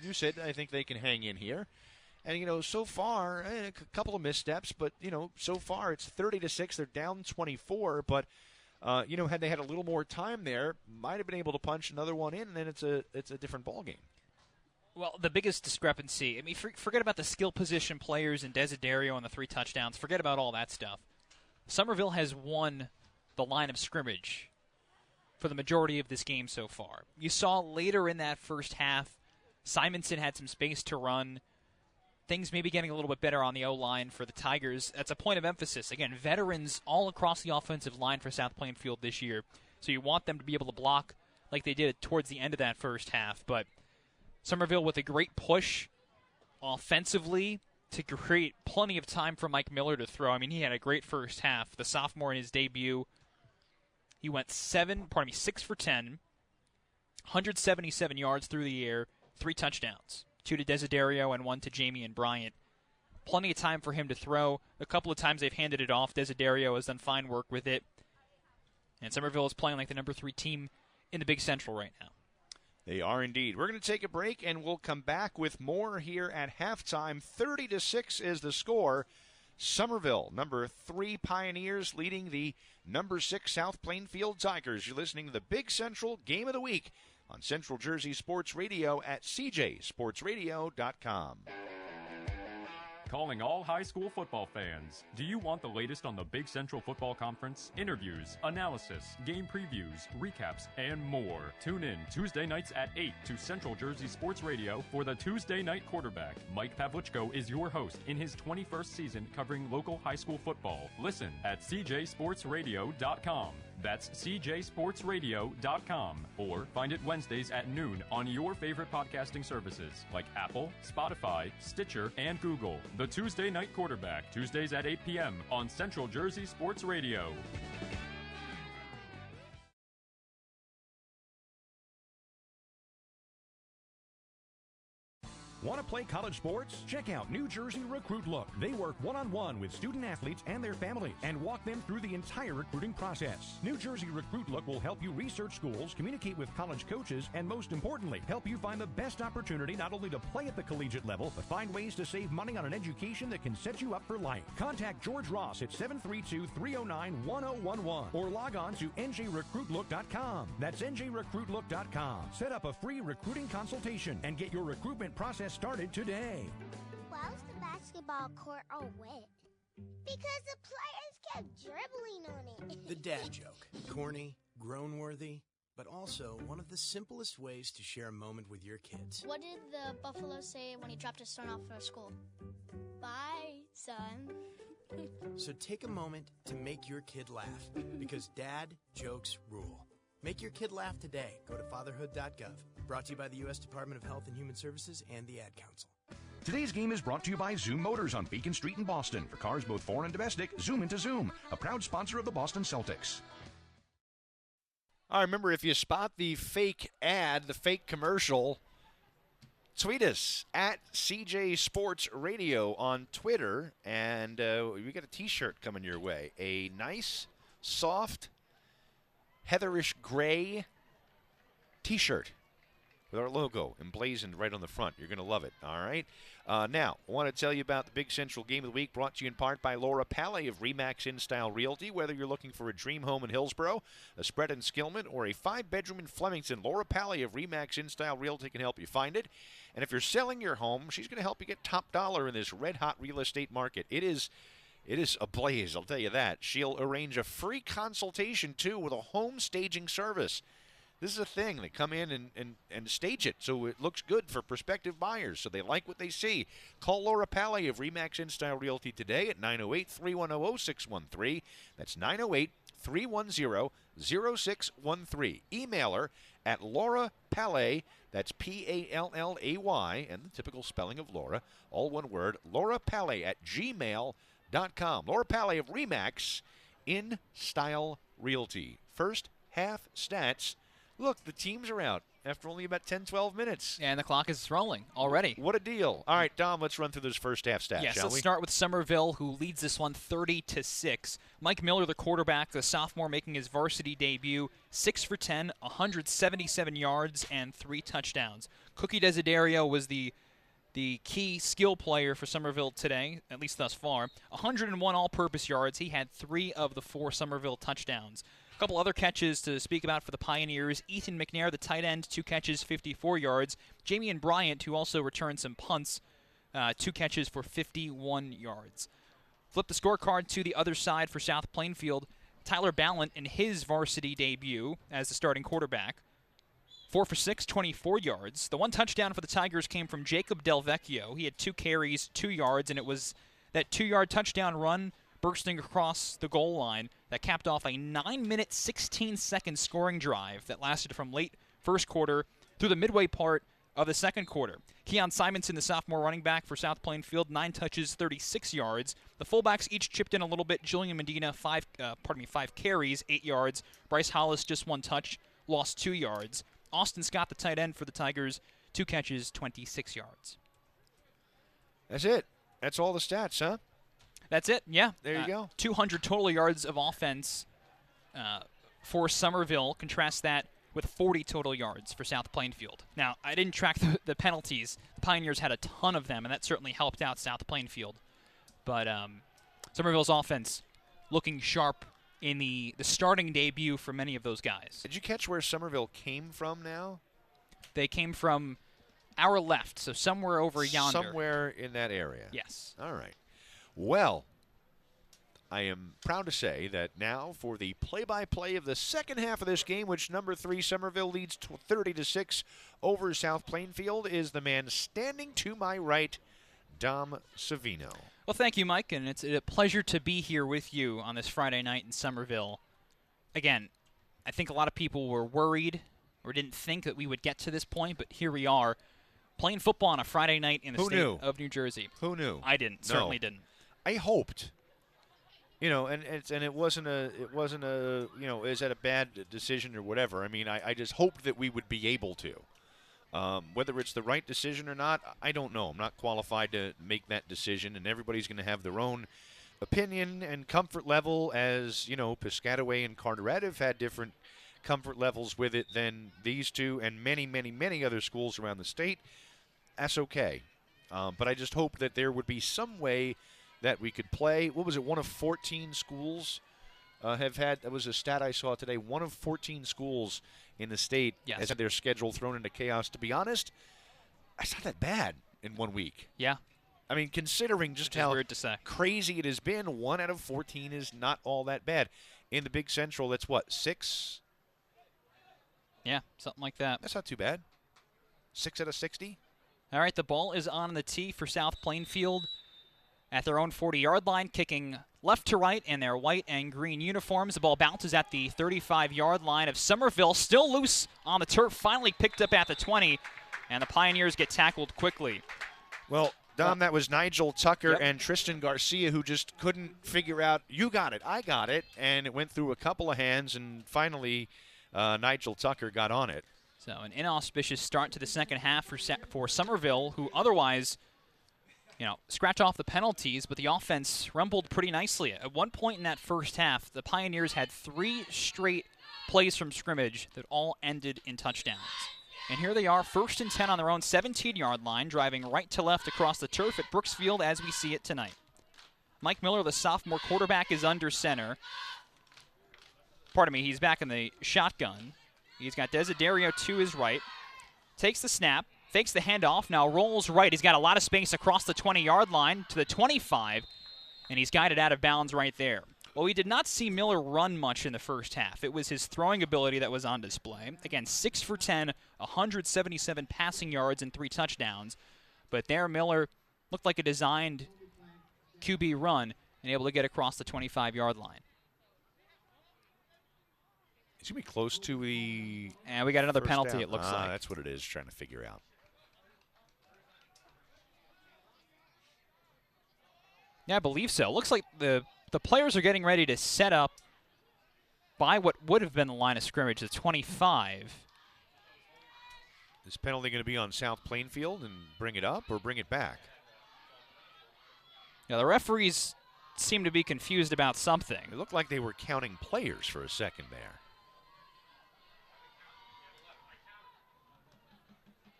You said I think they can hang in here. And, so far, a couple of missteps, but, so far it's 30-6. They're down 24, but had they had a little more time there, might have been able to punch another one in, and then it's a different ballgame. Well, the biggest discrepancy, forget about the skill position players and Desiderio and the 3 touchdowns. Forget about all that stuff. Somerville has won the line of scrimmage for the majority of this game so far. You saw later in that first half, Simonson had some space to run. Things may be getting a little bit better on the O-line for the Tigers. That's a point of emphasis. Again, veterans all across the offensive line for South Plainfield this year. So you want them to be able to block like they did towards the end of that first half. But Somerville with a great push offensively to create plenty of time for Mike Miller to throw. He had a great first half. The sophomore in his debut, he went 6 for 10, 177 yards through the air, 3 touchdowns. 2 to Desiderio and 1 to Jamie and Bryant. Plenty of time for him to throw. A couple of times they've handed it off. Desiderio has done fine work with it. And Somerville is playing like the number 3 team in the Big Central right now. They are indeed. We're going to take a break, and we'll come back with more here at halftime. 30-6 is the score. Somerville, number 3 Pioneers, leading the number 6 South Plainfield Tigers. You're listening to the Big Central Game of the Week on Central Jersey Sports Radio at cjsportsradio.com. Calling all high school football fans. Do you want the latest on the Big Central Football Conference? Interviews, analysis, game previews, recaps, and more. Tune in Tuesday nights at 8 to Central Jersey Sports Radio for the Tuesday Night Quarterback. Mike Pavlichko is your host in his 21st season covering local high school football. Listen at cjsportsradio.com. That's cjsportsradio.com. Or find it Wednesdays at noon on your favorite podcasting services like Apple, Spotify, Stitcher, and Google. The Tuesday Night Quarterback, Tuesdays at 8 p.m. on Central Jersey Sports Radio. Want to play college sports? Check out New Jersey Recruit Look. They work one-on-one with student athletes and their families and walk them through the entire recruiting process. New Jersey Recruit Look will help you research schools, communicate with college coaches, and most importantly, help you find the best opportunity not only to play at the collegiate level, but find ways to save money on an education that can set you up for life. Contact George Ross at 732-309-1011 or log on to njrecruitlook.com. That's njrecruitlook.com. Set up a free recruiting consultation and get your recruitment process started today. Why was the basketball court all wet? Because the players kept dribbling on it. The dad joke. Corny, groan-worthy, but also one of the simplest ways to share a moment with your kids. What did the buffalo say when he dropped his son off for school? Bye, son. So take a moment to make your kid laugh, because dad jokes rule. Make your kid laugh today. Go to fatherhood.gov. Brought to you by the U.S. Department of Health and Human Services and the Ad Council. Today's game is brought to you by Zoom Motors on Beacon Street in Boston. For cars both foreign and domestic, zoom into Zoom, a proud sponsor of the Boston Celtics. All right, remember, if you spot the fake ad, the fake commercial, tweet us at CJ Sports Radio on Twitter, and we got a T-shirt coming your way. A nice, soft, heatherish gray T-shirt. with our logo emblazoned right on the front. You're going to love it, all right? Now, I want to tell you about the Big Central Game of the Week, brought to you in part by Laura Pallet of RE/MAX InStyle Realty. Whether you're looking for a dream home in Hillsborough, a spread in Skillman, or a 5-bedroom in Flemington, Laura Pallet of RE/MAX InStyle Realty can help you find it. And if you're selling your home, she's going to help you get top dollar in this red-hot real estate market. It is ablaze, I'll tell you that. She'll arrange a free consultation, too, with a home staging service. This is a thing. They come in and stage it so it looks good for prospective buyers, so they like what they see. Call Laura Pallet of RE/MAX InStyle Realty today at 908-310-0613. That's 908-310-0613. Email her at Laura Pallet, that's P-A-L-L-A-Y, and the typical spelling of Laura, all one word, Laura Pallet at gmail.com. Laura Pallet of RE/MAX InStyle Realty. First half stats. Look, the teams are out after only about 10, 12 minutes. And the clock is rolling already. What a deal. All right, Dom, let's run through those first half stats, yes, shall we? Let's start with Somerville, who leads this one 30-6. Mike Miller, the quarterback, the sophomore, making his varsity debut, 6 for 10, 177 yards, and 3 touchdowns. Cookie Desiderio was the key skill player for Somerville today, at least thus far. 101 all-purpose yards. He had 3 of the 4 Somerville touchdowns. A couple other catches to speak about for the Pioneers. Ethan McNair, the tight end, 2 catches, 54 yards. Jamian Bryant, who also returned some punts, 2 catches for 51 yards. Flip the scorecard to the other side for South Plainfield. Tyler Ballant in his varsity debut as the starting quarterback. 4 for 6, 24 yards. The one touchdown for the Tigers came from Jacob DelVecchio. He had 2 carries, 2 yards, and it was that 2-yard touchdown run bursting across the goal line that capped off a 9-minute, 16-second scoring drive that lasted from late first quarter through the midway part of the second quarter. Keon Simonson, the sophomore running back for South Plainfield, 9 touches, 36 yards. The fullbacks each chipped in a little bit. Julian Medina, 5 carries, 8 yards. Bryce Hollis, just 1 touch, lost 2 yards. Austin Scott, the tight end for the Tigers, 2 catches, 26 yards. That's it. That's all the stats, huh? That's it, yeah. There you go. 200 total yards of offense for Somerville. Contrast that with 40 total yards for South Plainfield. Now, I didn't track the penalties. The Pioneers had a ton of them, and that certainly helped out South Plainfield. But Somerville's offense looking sharp in the starting debut for many of those guys. Did you catch where Somerville came from now? They came from our left, so somewhere over yonder. Somewhere in that area. Yes. All right. Well, I am proud to say that now for the play-by-play of the second half of this game, which number 3 Somerville leads 30-6 over South Plainfield, is the man standing to my right, Dom Savino. Well, thank you, Mike, and it's a pleasure to be here with you on this Friday night in Somerville. Again, I think a lot of people were worried or didn't think that we would get to this point, but here we are, playing football on a Friday night in the state of New Jersey. Who knew? I didn't. No. Certainly didn't. I hoped, and it wasn't a is that a bad decision or whatever. I mean, I just hoped that we would be able to. Whether it's the right decision or not, I don't know. I'm not qualified to make that decision, and everybody's going to have their own opinion and comfort level. As you know, Piscataway and Carteret have had different comfort levels with it than these two, and many, many, many other schools around the state. That's okay, but I just hope that there would be some way that we could play. What was it, one of 14 schools have had, that was a stat I saw today, one of 14 schools in the state has had their schedule thrown into chaos. To be honest, that's not that bad in 1 week. Yeah. I mean, considering just how weird to say. Crazy it has been, 1 out of 14 is not all that bad. In the Big Central, that's what, 6? Yeah, something like that. That's not too bad. 6 out of 60? All right, the ball is on the tee for South Plainfield at their own 40-yard line, kicking left to right in their white and green uniforms. The ball bounces at the 35-yard line of Somerville, still loose on the turf, finally picked up at the 20, and the Pioneers get tackled quickly. Well, Dom, that was Nigel Tucker and Tristan Garcia who just couldn't figure out, you got it, I got it, and it went through a couple of hands, and finally Nigel Tucker got on it. So an inauspicious start to the second half for Somerville, who otherwise, scratch off the penalties, but the offense rumbled pretty nicely. At one point in that first half, the Pioneers had 3 straight plays from scrimmage that all ended in touchdowns. And here they are, 1st and 10 on their own 17-yard line, driving right to left across the turf at Brooksfield as we see it tonight. Mike Miller, the sophomore quarterback, is under center. Pardon me, he's back in the shotgun. He's got Desiderio to his right. Takes the snap, fakes the handoff, now rolls right. He's got a lot of space across the 20-yard line to the 25, and he's guided out of bounds right there. Well, we did not see Miller run much in the first half. It was his throwing ability that was on display. Again, 6 for 10, 177 passing yards and 3 touchdowns. But there, Miller looked like a designed QB run and able to get across the 25-yard line. He's going to be close to the... And we got another penalty, down. it looks like. That's what it is, trying to figure out. Yeah, I believe so. Looks like the players are getting ready to set up by what would have been the line of scrimmage, the 25. Is penalty going to be on South Plainfield and bring it up or bring it back? Yeah, the referees seem to be confused about something. It looked like they were counting players for a second there.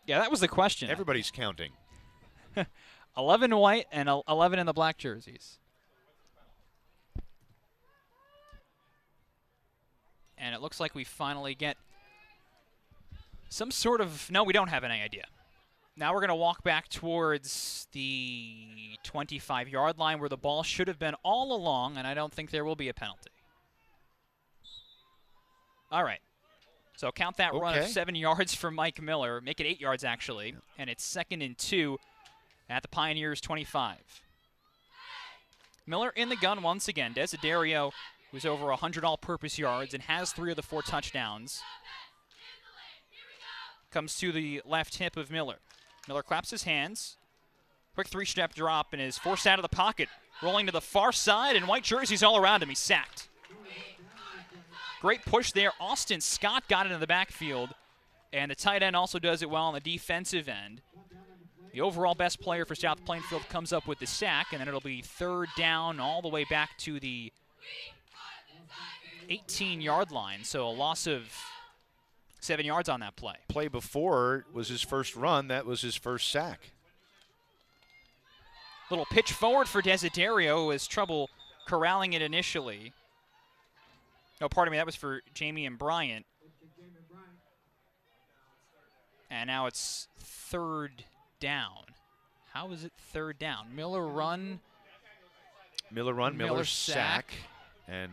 Yeah, that was the question. Everybody's counting. 11 white and 11 in the black jerseys. And it looks like we finally get some sort of... No, we don't have any idea. Now we're going to walk back towards the 25-yard line where the ball should have been all along, and I don't think there will be a penalty. All right. So count that run of 7 yards for Mike Miller. Make it 8 yards, actually. And it's 2nd and 2 at the Pioneers' 25. Miller in the gun once again. Desiderio, who's over 100 all-purpose yards and has 3 of the 4 touchdowns, comes to the left hip of Miller. Miller claps his hands. Quick 3-step drop and is forced out of the pocket. Rolling to the far side, and white jerseys all around him. He's sacked. Great push there. Austin Scott got into the backfield, and the tight end also does it well on the defensive end. The overall best player for South Plainfield comes up with the sack, and then it'll be 3rd down all the way back to the 18-yard line, so a loss of 7 yards on that play. Play before was his first run. That was his first sack. Little pitch forward for Desiderio, who has trouble corralling it initially. No, pardon me, that was for Jamie and Bryant. And now it's 3rd down. How is it 3rd down? Miller run. Miller sack. And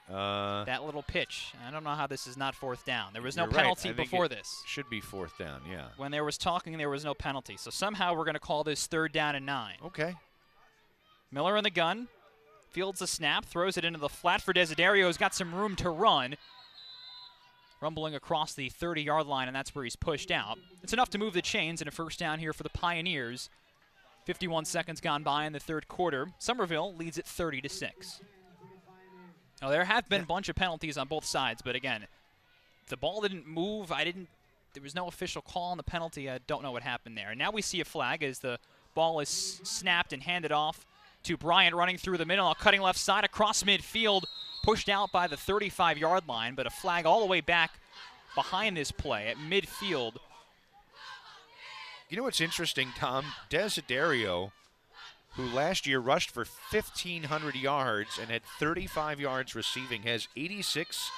that little pitch. I don't know how this is not 4th down. There was no penalty before this. Should be 4th down, yeah. When there was talking, there was no penalty. So somehow we're going to call this 3rd down and 9. Okay. Miller in the gun. Fields the snap, throws it into the flat for Desiderio, who's got some room to run. Rumbling across the 30-yard line, and that's where he's pushed out. It's enough to move the chains, and a 1st down here for the Pioneers. 51 seconds gone by in the 3rd quarter. Somerville leads it 30-6. Now, there have been a bunch of penalties on both sides, but again, the ball didn't move. There was no official call on the penalty. I don't know what happened there. And now we see a flag as the ball is snapped and handed off to Bryant, running through the middle, cutting left side across midfield, pushed out by the 35-yard line, but a flag all the way back behind this play at midfield. You know what's interesting, Tom? Desiderio, who last year rushed for 1,500 yards and had 35 yards receiving, has 86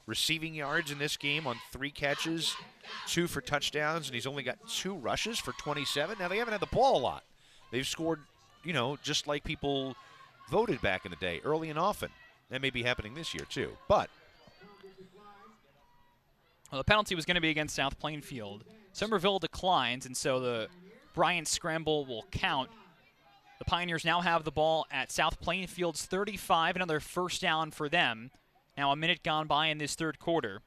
receiving yards in this game on 3 catches, 2 for touchdowns, and he's only got 2 rushes for 27. Now, they haven't had the ball a lot. They've scored, just like people voted back in the day, early and often. That may be happening this year, too. But the penalty was going to be against South Plainfield. Somerville declines, and so the Bryant scramble will count. The Pioneers now have the ball at South Plainfield's 35, another 1st down for them. Now a minute gone by in this 3rd quarter.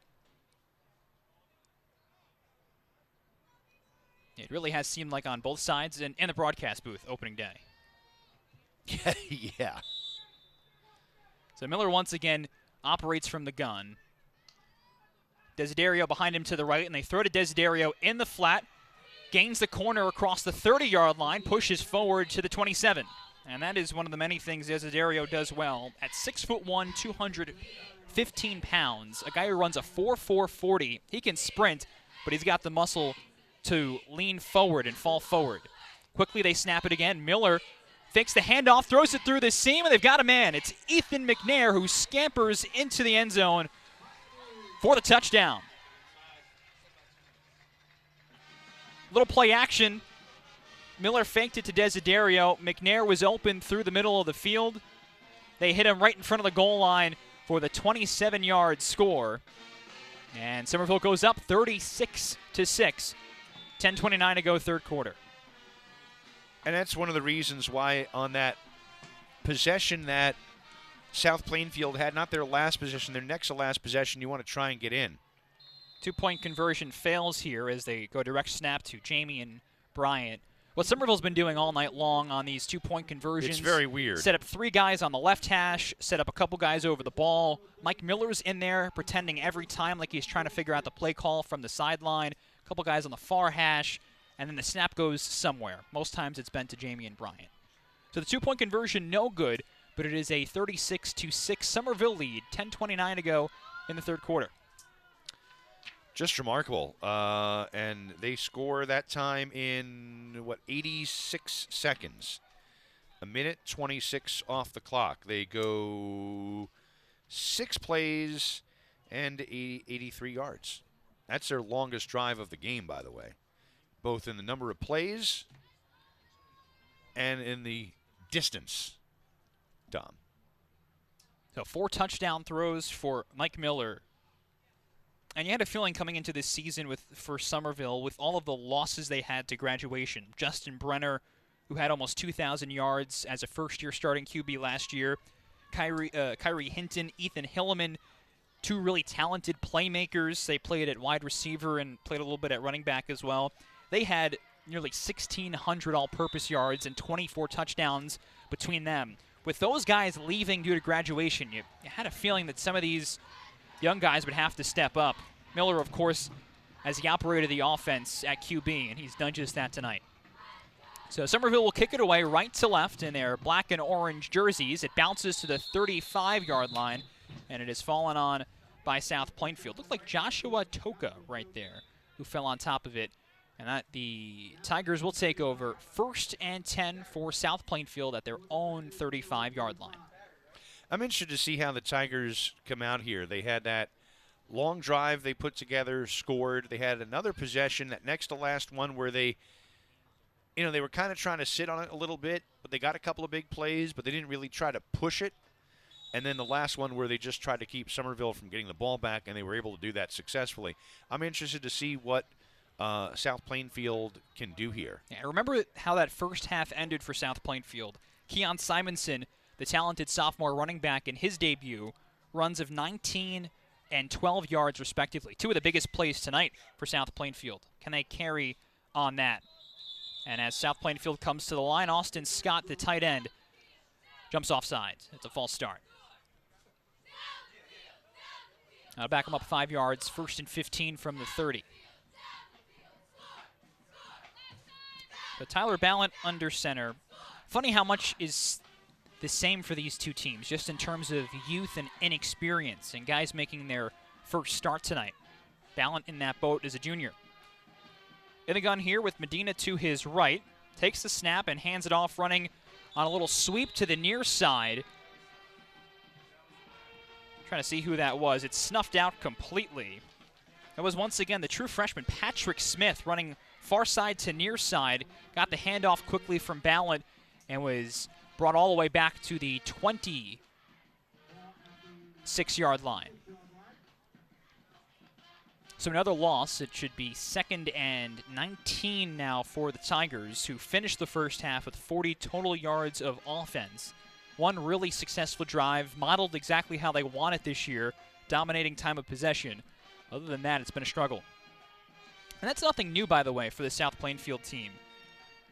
It really has seemed like on both sides and in the broadcast booth opening day. Yeah. So Miller once again operates from the gun. Desiderio behind him to the right, and they throw to Desiderio in the flat. Gains the corner across the 30-yard line, pushes forward to the 27. And that is one of the many things Desiderio does well. At 6'1", 215 pounds, a guy who runs a 4.4 40, he can sprint, but he's got the muscle to lean forward and fall forward. Quickly they snap it again. Miller fakes the handoff, throws it through the seam, and they've got a man. It's Ethan McNair who scampers into the end zone for the touchdown. Little play action. Miller faked it to Desiderio. McNair was open through the middle of the field. They hit him right in front of the goal line for the 27-yard score. And Somerville goes up 36-6. 10:29 to go, third quarter. And that's one of the reasons why on that possession that South Plainfield had, not their last possession, their next to last possession, you want to try and get in. 2-point conversion fails here as they go direct snap to Jamie and Bryant. What Somerville's been doing all night long on these 2-point conversions. It's very weird. Set up 3 guys on the left hash, set up a couple guys over the ball. Mike Miller's in there pretending every time like he's trying to figure out the play call from the sideline. A couple guys on the far hash, and then the snap goes somewhere. Most times it's been to Jamie and Bryant. So the 2-point conversion, no good, but it is a 36-6 Somerville lead. 10:29 to go in the third quarter. Just remarkable. And they score that time in, 86 seconds. A minute 26 off the clock. They go 6 plays and 83 yards. That's their longest drive of the game, by the way, both in the number of plays and in the distance, Dom. So 4 touchdown throws for Mike Miller. And you had a feeling coming into this season for Somerville, with all of the losses they had to graduation. Justin Brenner, who had almost 2,000 yards as a first-year starting QB last year. Kyrie Hinton, Ethan Hilleman, 2 really talented playmakers. They played at wide receiver and played a little bit at running back as well. They had nearly 1,600 all-purpose yards and 24 touchdowns between them. With those guys leaving due to graduation, you had a feeling that some of these young guys would have to step up. Miller, of course, as he operated the offense at QB, and he's done just that tonight. So Somerville will kick it away right to left in their black and orange jerseys. It bounces to the 35-yard line, and it is fallen on by South Plainfield. Looked like Joshua Toka right there, who fell on top of it. And that the Tigers will take over 1st and 10 for South Plainfield at their own 35-yard line. I'm interested to see how the Tigers come out here. They had that long drive they put together, scored. They had another possession, that next to last one, where they were kind of trying to sit on it a little bit, but they got a couple of big plays, but they didn't really try to push it. And then the last one where they just tried to keep Somerville from getting the ball back, and they were able to do that successfully. I'm interested to see what South Plainfield can do here. Yeah, remember how that first half ended for South Plainfield. Keon Simonson, the talented sophomore running back in his debut, runs of 19 and 12 yards respectively. 2 of the biggest plays tonight for South Plainfield. Can they carry on that? And as South Plainfield comes to the line, Austin Scott, the tight end, jumps offside. It's a false start. Now back him up 5 yards, 1st and 15 from the 30. But Tyler Ballant under center. Funny how much is the same for these two teams, just in terms of youth and inexperience and guys making their first start tonight. Ballant in that boat as a junior. In the gun here with Medina to his right. Takes the snap and hands it off, running on a little sweep to the near side. Trying to see who that was. It's snuffed out completely. It was once again the true freshman Patrick Smith running far side to near side. Got the handoff quickly from Ballant and was brought all the way back to the 26-yard line. So another loss. It should be 2nd and 19 now for the Tigers, who finished the first half with 40 total yards of offense. One really successful drive, modeled exactly how they want it this year, dominating time of possession. Other than that, it's been a struggle. And that's nothing new, by the way, for the South Plainfield team.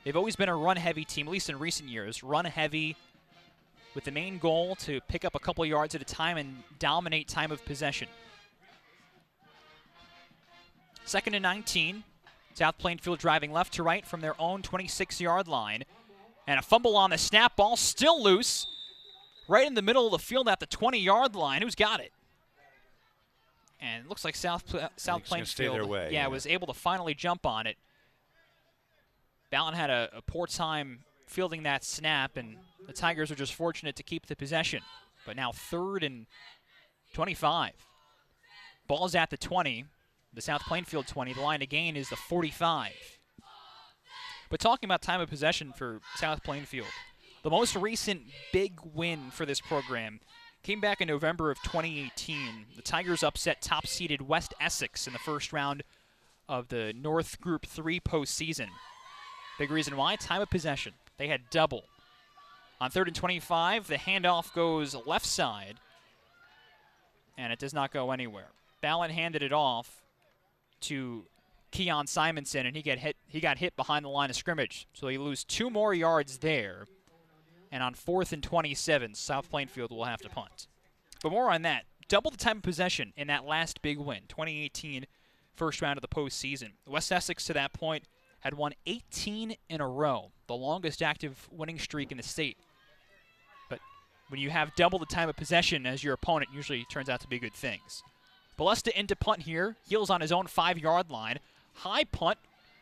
They've always been a run-heavy team, at least in recent years. Run-heavy with the main goal to pick up a couple yards at a time and dominate time of possession. 2nd and 19. South Plainfield driving left to right from their own 26-yard line. And a fumble on the snap, ball still loose. Right in the middle of the field at the 20-yard line. Who's got it? And it looks like South stay Plainfield their way, yeah. was able to finally jump on it. Ballon had a poor time fielding that snap, and the Tigers are just fortunate to keep the possession. But now 3rd and 25. Ball's at the 20, the South Plainfield 20. The line to gain is the 45. But talking about time of possession for South Plainfield, the most recent big win for this program came back in November of 2018. The Tigers upset top-seeded West Essex in the first round of the North Group 3 postseason. Big reason why, time of possession. They had double. On 3rd and 25, the handoff goes left side, and it does not go anywhere. Ballon handed it off to Keon Simonson, and he got hit behind the line of scrimmage. So they lose 2 more yards there. And on 4th and 27, South Plainfield will have to punt. But more on that. Double the time of possession in that last big win, 2018 first round of the postseason. West Essex, to that point, had won 18 in a row, the longest active winning streak in the state. But when you have double the time of possession as your opponent, usually turns out to be good things. Balesta into punt here. Heels on his own 5-yard line. High punt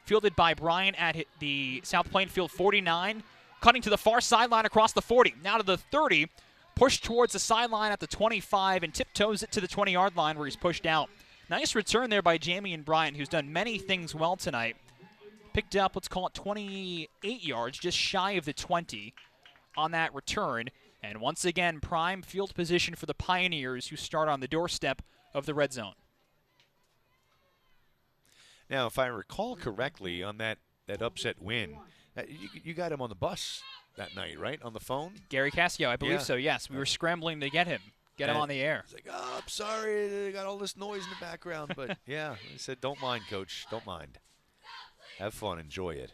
fielded by Bryan at the South Plainfield 49. Cutting to the far sideline across the 40. Now to the 30. Pushed towards the sideline at the 25 and tiptoes it to the 20-yard line where he's pushed out. Nice return there by Jamian Bryant, who's done many things well tonight. Picked up, let's call it 28 yards, just shy of the 20 on that return. And once again, prime field position for the Pioneers, who start on the doorstep of the red zone. Now, if I recall correctly, on that upset win, you got him on the bus that night, right? On the phone? Gary Cascio, I believe so, yes. We were scrambling to get him on the air. He's like, oh, I'm sorry, I got all this noise in the background. But, yeah, he said, don't mind, Coach, don't mind. Have fun, enjoy it.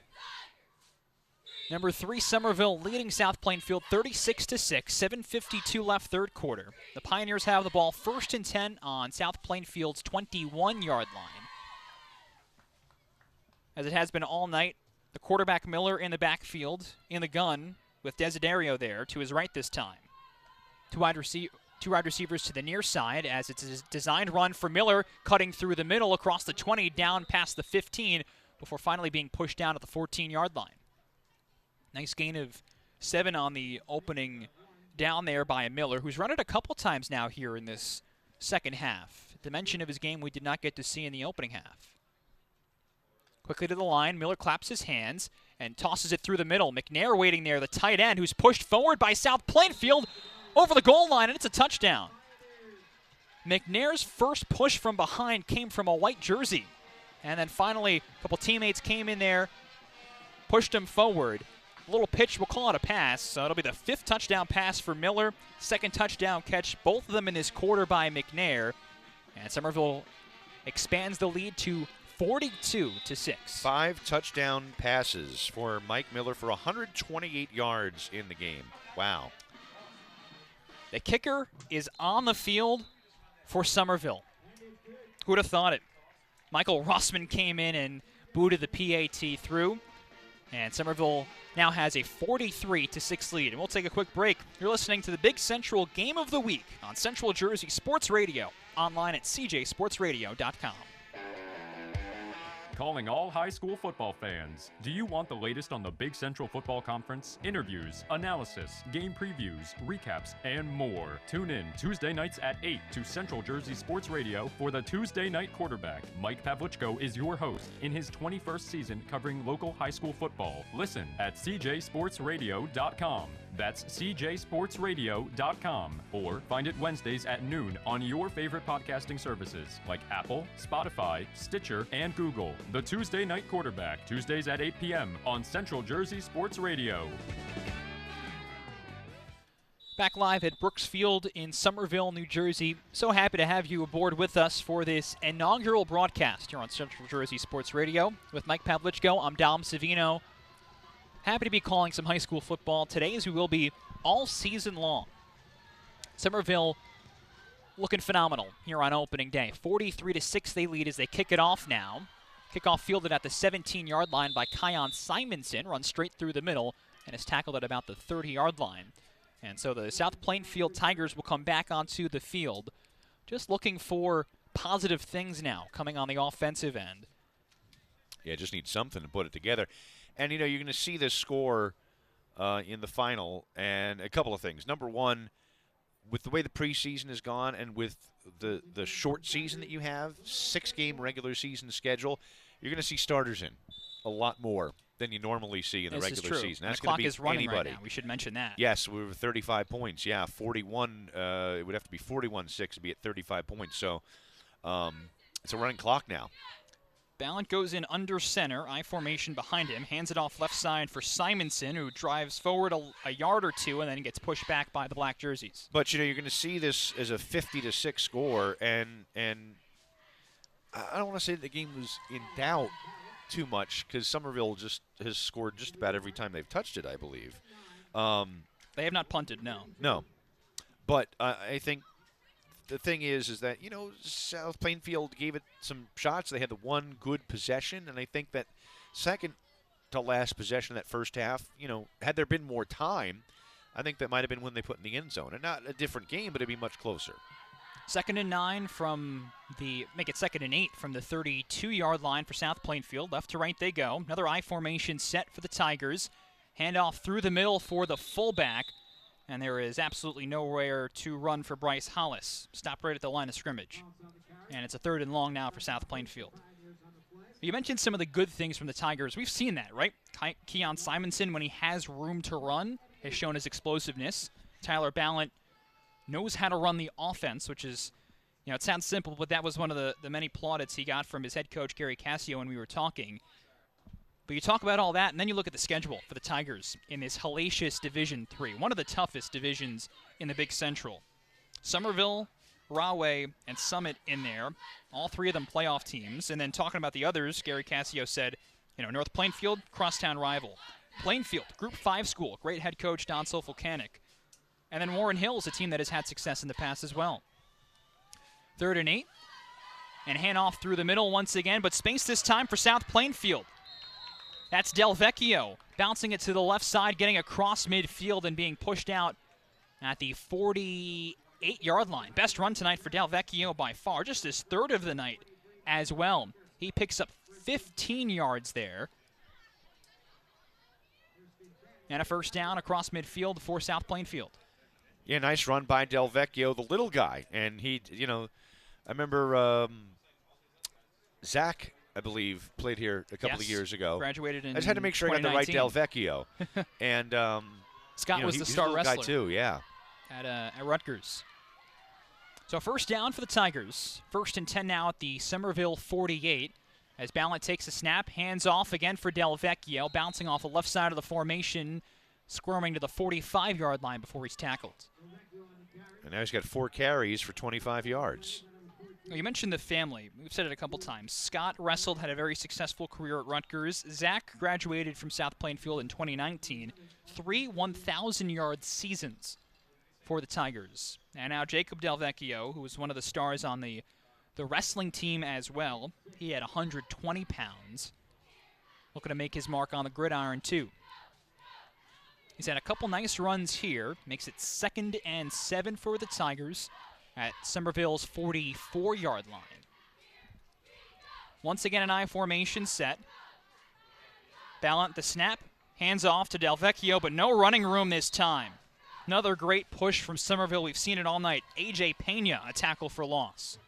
Number 3, Somerville leading South Plainfield 36-6, 7:52 left third quarter. The Pioneers have the ball 1st and 10 on South Plainfield's 21-yard line. As it has been all night, the quarterback Miller in the backfield, in the gun, with Desiderio there to his right this time. Two wide receivers to the near side as it's a designed run for Miller, cutting through the middle across the 20, down past the 15, before finally being pushed down at the 14-yard line. Nice gain of 7 on the opening down there by Miller, who's run it a couple times now here in this second half. A dimension of his game we did not get to see in the opening half. Quickly to the line, Miller claps his hands and tosses it through the middle. McNair waiting there, the tight end, who's pushed forward by South Plainfield over the goal line, and it's a touchdown. McNair's first push from behind came from a white jersey. And then finally, a couple teammates came in there, pushed him forward. A little pitch, we'll call it a pass. So it'll be the 5th touchdown pass for Miller. 2nd touchdown catch, both of them in this quarter by McNair. And Somerville expands the lead to 42-6. 5 touchdown passes for Mike Miller for 128 yards in the game. Wow. The kicker is on the field for Somerville. Who would have thought it? Michael Rossman came in and booted the PAT through. And Somerville now has a 43-6 lead. And we'll take a quick break. You're listening to the Big Central Game of the Week on Central Jersey Sports Radio, online at cjsportsradio.com. Calling all high school football fans. Do you want the latest on the Big Central Football Conference? Interviews, analysis, game previews, recaps, and more. Tune in Tuesday nights at 8 to Central Jersey Sports Radio for the Tuesday Night Quarterback. Mike Pavlichko is your host in his 21st season covering local high school football. Listen at cjsportsradio.com. That's cjsportsradio.com. Or find it Wednesdays at noon on your favorite podcasting services like Apple, Spotify, Stitcher, and Google. The Tuesday Night Quarterback, Tuesdays at 8 p.m. on Central Jersey Sports Radio. Back live at Brooks Field in Somerville, New Jersey. So happy to have you aboard with us for this inaugural broadcast here on Central Jersey Sports Radio. With Mike Pavlichko, I'm Dom Savino. Happy to be calling some high school football today, as we will be all season long. Somerville looking phenomenal here on opening day. 43-6 they lead as they kick it off now. Kickoff fielded at the 17-yard line by Keon Simonson, runs straight through the middle, and is tackled at about the 30-yard line. And so the South Plainfield Tigers will come back onto the field, just looking for positive things now coming on the offensive end. Yeah, just need something to put it together. And, you're going to see this score in the final, and a couple of things. Number one, with the way the preseason has gone and with the short season that you have, 6-game regular season schedule, you're going to see starters in a lot more than you normally see in the regular season. That's going to be is running anybody. Right now. We should mention that. Yes, we were 35 points. Yeah, 41. It would have to be 41-6 to be at 35 points. So it's a running clock now. Ballant goes in under center, I formation behind him, hands it off left side for Simonson, who drives forward a yard or two and then gets pushed back by the black jerseys. But, you're going to see this as a 50-6 score, and I don't want to say that the game was in doubt too much because Somerville just has scored just about every time they've touched it, I believe. They have not punted, no. No. But I think the thing is that, South Plainfield gave it some shots. They had the one good possession, and I think that second to last possession of that first half, had there been more time, I think that might have been when they put in the end zone. And not a different game, but it'd be much closer. 2nd and 9 make it 2nd and 8 from the 32-yard line for South Plainfield. Left to right they go. Another I formation set for the Tigers. Handoff through the middle for the fullback. And there is absolutely nowhere to run for Bryce Hollis. Stopped right at the line of scrimmage. And it's a 3rd and long now for South Plainfield. You mentioned some of the good things from the Tigers. We've seen that, right? Keon Simonson, when he has room to run, has shown his explosiveness. Tyler Ballant knows how to run the offense, which is, it sounds simple, but that was one of the many plaudits he got from his head coach, Gary Cassio, when we were talking. But you talk about all that, and then you look at the schedule for the Tigers in this hellacious Division III, one of the toughest divisions in the Big Central. Somerville, Rahway, and Summit in there, all three of them playoff teams. And then talking about the others, Gary Cassio said, North Plainfield, crosstown rival. Plainfield, Group 5 school, great head coach Don Volcanic. And then Warren Hills, a team that has had success in the past as well. 3rd and 8, and handoff through the middle once again, but space this time for South Plainfield. That's DelVecchio bouncing it to the left side, getting across midfield and being pushed out at the 48-yard line. Best run tonight for DelVecchio by far, just his 3rd of the night as well. He picks up 15 yards there. And a first down across midfield for South Plainfield. Yeah, nice run by DelVecchio, the little guy. And he, I remember Zach, I believe, played here a couple of years ago. Graduated in I just had to make sure I got the right 2019. DelVecchio. And Scott was the he's star a little wrestler guy too, yeah. At Rutgers. So first down for the Tigers. 1st and 10 now at the Somerville 48. As Ballant takes a snap, hands off again for DelVecchio, bouncing off the left side of the formation, squirming to the 45-yard line before he's tackled. And now he's got 4 carries for 25 yards. You mentioned the family. We've said it a couple times. Scott wrestled, had a very successful career at Rutgers. Zach graduated from South Plainfield in 2019. 3 1,000-yard seasons for the Tigers. And now Jacob DelVecchio, who was one of the stars on the wrestling team as well. He had 120 pounds. Looking to make his mark on the gridiron, too. He's had a couple nice runs here. Makes it 2nd and 7 for the Tigers at Somerville's 44-yard line. Once again, an I formation set. Ballant the snap. Hands off to DelVecchio, but no running room this time. Another great push from Somerville. We've seen it all night. A.J. Pena, a tackle for loss.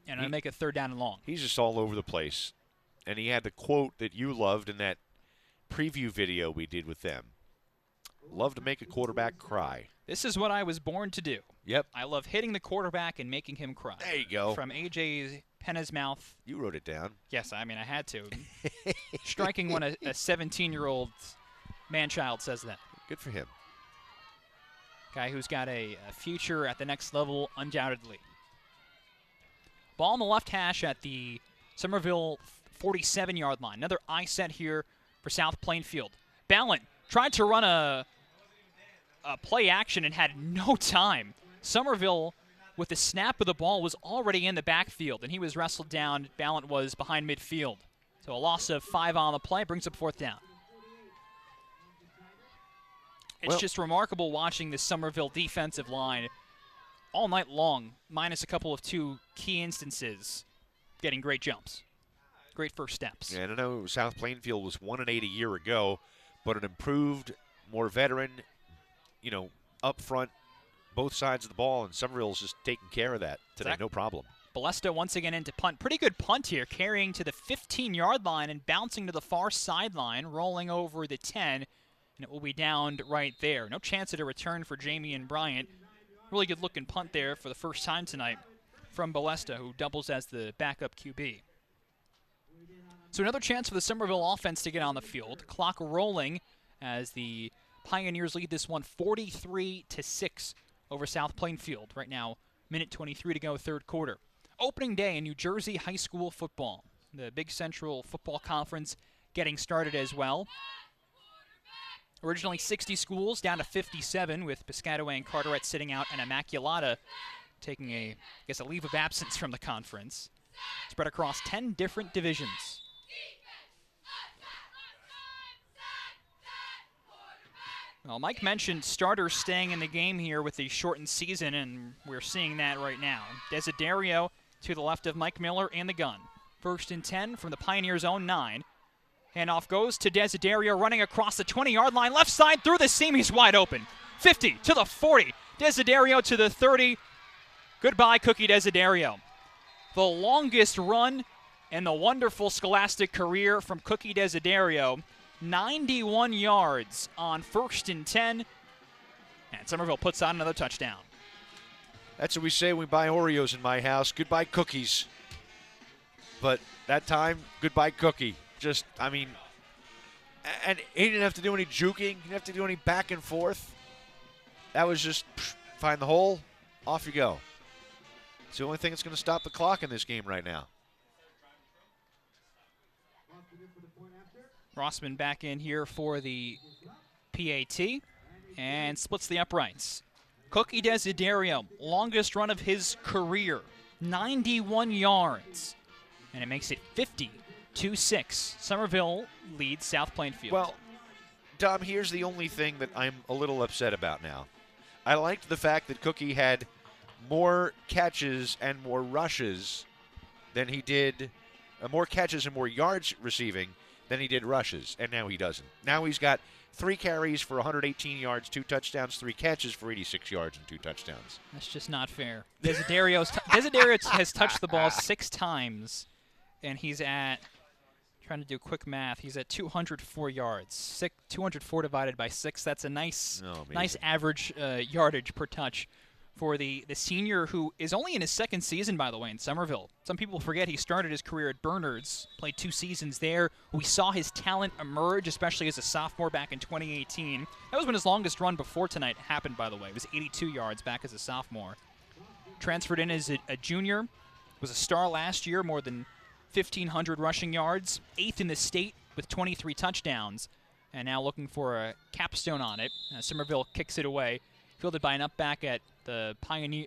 And I make a 3rd down and long. He's just all over the place. And he had the quote that you loved in that preview video we did with them. Love to make a quarterback cry. This is what I was born to do. Yep. I love hitting the quarterback and making him cry. There you go. From A.J. Pena's mouth. You wrote it down. Yes, I had to. Striking when a 17-year-old man-child says that. Good for him. Guy who's got a future at the next level, undoubtedly. Ball on the left hash at the Somerville 47-yard line. Another I set here for South Plainfield. Ballant tried to run a play action and had no time. Somerville, with the snap of the ball, was already in the backfield, and he was wrestled down. Ballant was behind midfield. So a loss of 5 on the play brings up 4th down. It's just remarkable watching the Somerville defensive line all night long, minus a couple of two key instances, getting great jumps. Great first steps. Yeah, I don't know, South Plainfield was 1-8 a year ago, but an improved, more veteran, up front, both sides of the ball, and Somerville's just taking care of that today, no problem. Balesta once again into punt. Pretty good punt here, carrying to the 15-yard line and bouncing to the far sideline, rolling over the 10, and it will be downed right there. No chance at a return for Jamie and Bryant. Really good-looking punt there for the first time tonight from Balesta, who doubles as the backup QB. So another chance for the Somerville offense to get on the field. Clock rolling as the Pioneers lead this one 43-6 over South Plainfield. Right now, minute 23 to go, third quarter. Opening day in New Jersey high school football. The Big Central Football Conference getting started as well. Originally 60 schools, down to 57, with Piscataway and Carteret sitting out, and Immaculata taking a leave of absence from the conference. Spread across 10 different divisions. Well, Mike mentioned starters staying in the game here with the shortened season, and we're seeing that right now. Desiderio to the left of Mike Miller in the gun. 1st and 10 from the Pioneers' own 9. Handoff goes to Desiderio running across the 20-yard line. Left side through the seam. He's wide open. 50 to the 40. Desiderio to the 30. Goodbye, Cookie Desiderio. The longest run in the wonderful scholastic career from Cookie Desiderio. 91 yards on 1st and 10. And Somerville puts on another touchdown. That's what we say when we buy Oreos in my house. Goodbye, cookies. But that time, goodbye, Cookie. And he didn't have to do any juking. He didn't have to do any back and forth. That was just find the hole, off you go. It's the only thing that's going to stop the clock in this game right now. Rossman back in here for the PAT and splits the uprights. Cookie Desiderio, longest run of his career, 91 yards. And it makes it 50-6. Somerville leads South Plainfield. Well, Dom, here's the only thing that I'm a little upset about now. I liked the fact that Cookie had more catches and more rushes than he did, more catches and more yards receiving than he did rushes, and now he doesn't. Now he's got 3 carries for 118 yards, 2 touchdowns, 3 catches for 86 yards and 2 touchdowns. That's just not fair. Desiderio has touched the ball 6 times, and he's at, trying to do quick math, he's at 204 yards. 204 divided by 6, that's a nice average yardage per touch for the senior, who is only in his 2nd season, by the way, in Somerville. Some people forget he started his career at Bernard's, played 2 seasons there. We saw his talent emerge, especially as a sophomore back in 2018. That was when his longest run before tonight happened, by the way. It was 82 yards back as a sophomore. Transferred in as a junior, was a star last year, more than 1,500 rushing yards, 8th in the state with 23 touchdowns, and now looking for a capstone on it. Somerville kicks it away, fielded by an up back at the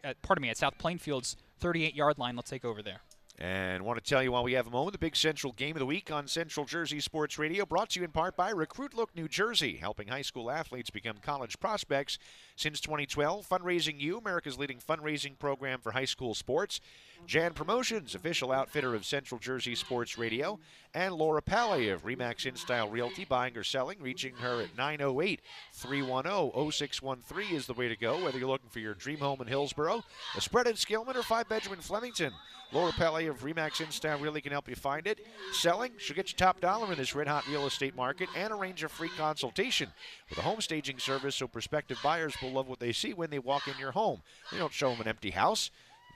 at South Plainfield's 38-yard line. Let's take over there. And want to tell you while we have a moment, the big Central Game of the Week on Central Jersey Sports Radio, brought to you in part by Recruit Look New Jersey, helping high school athletes become college prospects since 2012. Fundraising You, America's leading fundraising program for high school sports. Jan Promotions, official outfitter of Central Jersey Sports Radio. And Laura Pally of Remax InStyle Realty, buying or selling. Reaching her at 908-310-0613 is the way to go, whether you're looking for your dream home in Hillsborough, a spread in Skillman, or 5-bedroom in Flemington. Laura Pally of Remax InStyle really can help you find it. Selling, she'll get you top dollar in this red-hot real estate market and arrange a free consultation with a home staging service, so prospective buyers will love what they see when they walk in your home. You don't show them an empty house.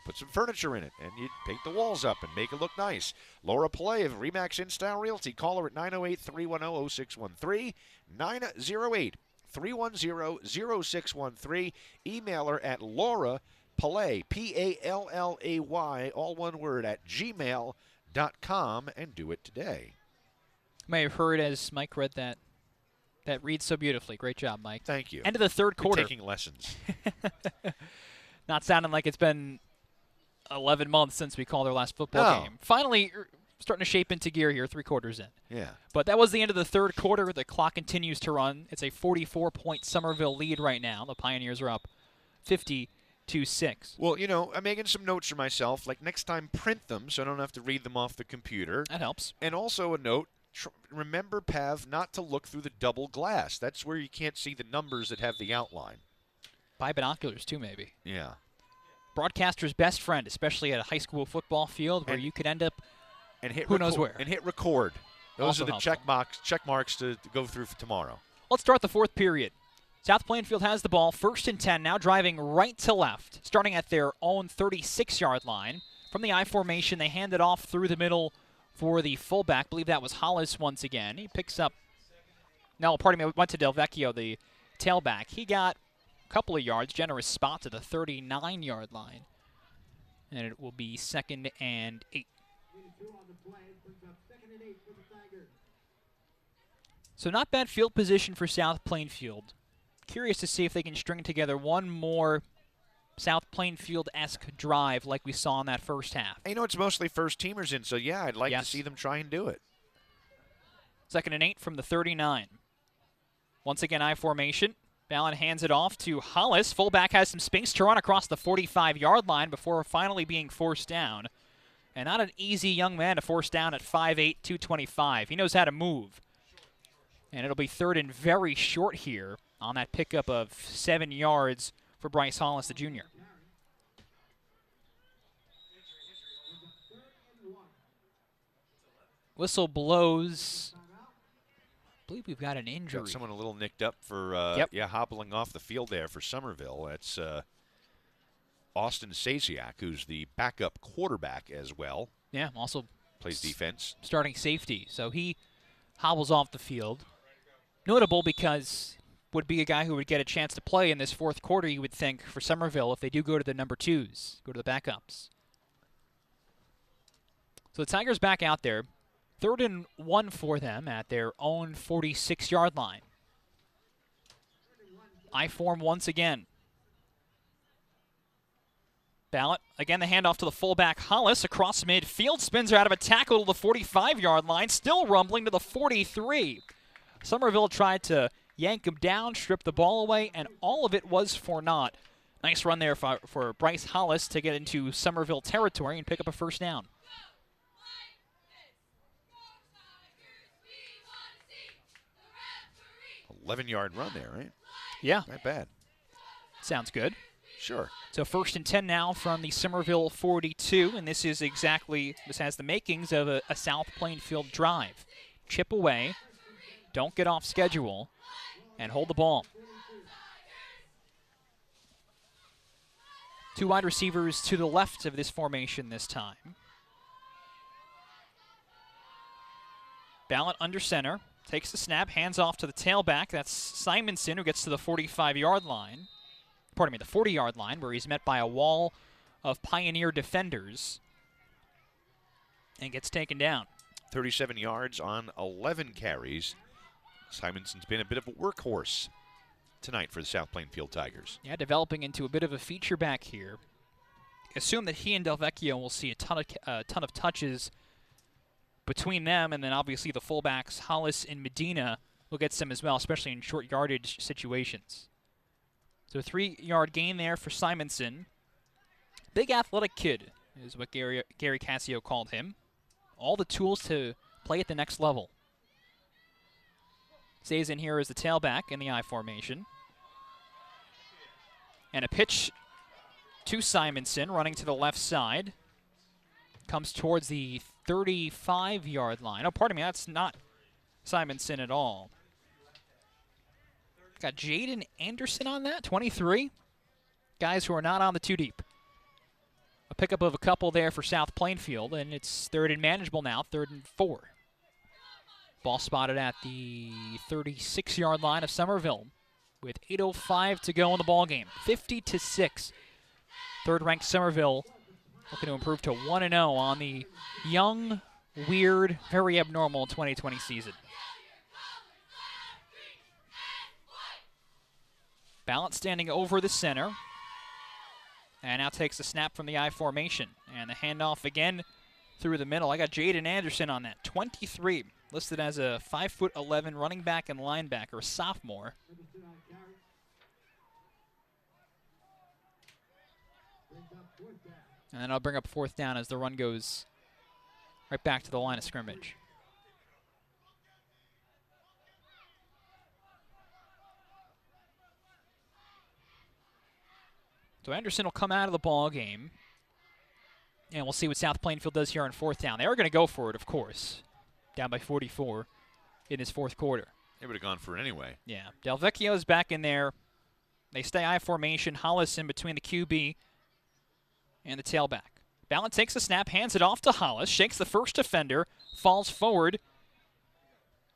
Put some furniture in it, and you paint the walls up and make it look nice. Laura Pillay of Remax InStyle Realty. Call her at 908-310-0613, 908-310-0613. Email her at Laura Pillay, P-A-L-L-A-Y, all one word, at gmail.com, and do it today. You may have heard as Mike read that reads so beautifully. Great job, Mike. Thank you. End of the third quarter. Taking lessons. Not sounding like it's been 11 months since we called our last football game. Finally, starting to shape into gear here, 3 quarters in. Yeah. But that was the end of the third quarter. The clock continues to run. It's a 44-point Somerville lead right now. The Pioneers are up 50-6. 2-6. Well, you know, I'm making some notes for myself. Like, next time, print them so I don't have to read them off the computer. That helps. And also a note, remember, Pav, not to look through the double glass. That's where you can't see the numbers that have the outline. Buy binoculars, too, maybe. Yeah. Broadcaster's best friend, especially at a high school football field where you could end up and hit who knows where. And hit record. Those Also are the check marks to go through for tomorrow. Let's start the fourth period. South Plainfield has the ball, 1st and 10, now driving right to left, starting at their own 36-yard line. From the I formation, they hand it off through the middle for the fullback. I believe that was Hollis once again. He picks up, no, pardon me, went to DelVecchio, the tailback. He got a couple of yards, generous spot to the 39-yard line. And it will be 2nd and 8. So not bad field position for South Plainfield. Curious to see if they can string together one more South Plainfield-esque drive like we saw in that first half. You know, it's mostly first-teamers in, so yeah, I'd like to see them try and do it. 2nd and 8 from the 39. Once again, I formation. Ballon hands it off to Hollis. Fullback has some space to run across the 45-yard line before finally being forced down. And not an easy young man to force down at 5'8", 225. He knows how to move. And it'll be 3rd and very short here on that pickup of 7 yards for Bryce Hollis, the junior. Whistle blows. I believe we've got an injury. Got someone a little nicked up for hobbling off the field there for Somerville. That's Austin Sasiak, who's the backup quarterback as well. Yeah, also plays defense. Starting safety. So he hobbles off the field. Notable because would be a guy who would get a chance to play in this fourth quarter, you would think, for Somerville if they do go to the number 2s, go to the backups. So the Tigers back out there. 3rd and 1 for them at their own 46-yard line. I form once again. Ballot, again the handoff to the fullback Hollis across midfield, spins her out of a tackle to the 45-yard line, still rumbling to the 43. Somerville tried to yank him down, strip the ball away, and all of it was for naught. Nice run there for Bryce Hollis to get into Somerville territory and pick up a first down. A 11-yard run there, right? Yeah. Not bad. Sounds good. Sure. So 1st and 10 now from the Somerville 42, and this has the makings of a South Plainfield drive. Chip away, don't get off schedule, and hold the ball. 2 wide receivers to the left of this formation this time. Ballot under center, takes the snap, hands off to the tailback. That's Simonson, who gets to the 45-yard line. Pardon me, the 40-yard line, where he's met by a wall of Pioneer defenders and gets taken down. 37 yards on 11 carries. Simonson's been a bit of a workhorse tonight for the South Plainfield Tigers. Yeah, developing into a bit of a feature back here. Assume that he and DelVecchio will see a ton of touches between them, and then obviously the fullbacks Hollis and Medina will get some as well, especially in short yardage situations. So 3-yard gain there for Simonson. Big athletic kid is what Gary Cassio called him. All the tools to play at the next level. Stays in here as the tailback in the I formation. And a pitch to Simonson, running to the left side. Comes towards the 35-yard line. Oh, pardon me, that's not Simonson at all. Got Jaden Anderson on that, 23. Guys who are not on the 2 deep. A pickup of a couple there for South Plainfield, and it's 3rd and manageable now, 3rd and 4. Ball spotted at the 36-yard line of Somerville with 8:05 to go in the ballgame. 50-6. 3rd-ranked Somerville looking to improve to 1-0 on the young, weird, very abnormal 2020 season. Ballot standing over the center. And now takes the snap from the I formation. And the handoff again through the middle. I got Jaden Anderson on that. 23. Listed as a 5'11" running back and linebacker, a sophomore. And then I'll bring up 4th down as the run goes right back to the line of scrimmage. So Anderson will come out of the ball game. And we'll see what South Plainfield does here on 4th down. They are going to go for it, of course. Down by 44 in his 4th quarter. They would have gone for it anyway. Yeah. DelVecchio is back in there. They stay I formation. Hollis in between the QB and the tailback. Ballin takes the snap, hands it off to Hollis, shakes the first defender, falls forward.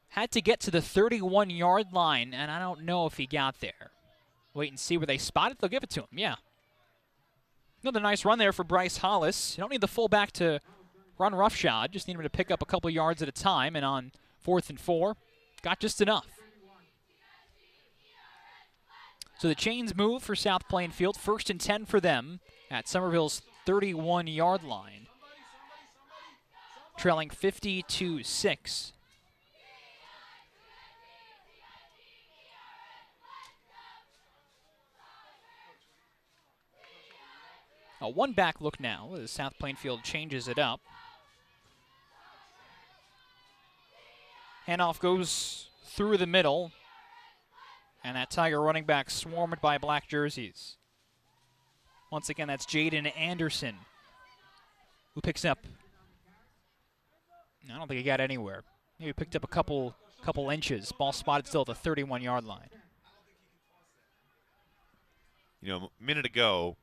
Had to get to the 31-yard line, and I don't know if he got there. Wait and see where they spot it. They'll give it to him, yeah. Another nice run there for Bryce Hollis. You don't need the fullback to run roughshod. Just need him to pick up a couple yards at a time, and on 4th and 4, got just enough. So the chains move for South Plainfield. 1st and 10 for them at Somerville's 31-yard line. Trailing 50-6. A one-back look now as South Plainfield changes it up. Handoff goes through the middle. And that Tiger running back swarmed by black jerseys. Once again, that's Jaden Anderson, who picks up. I don't think he got anywhere. Maybe picked up a couple inches. Ball spotted still at the 31-yard line. You know, a minute ago,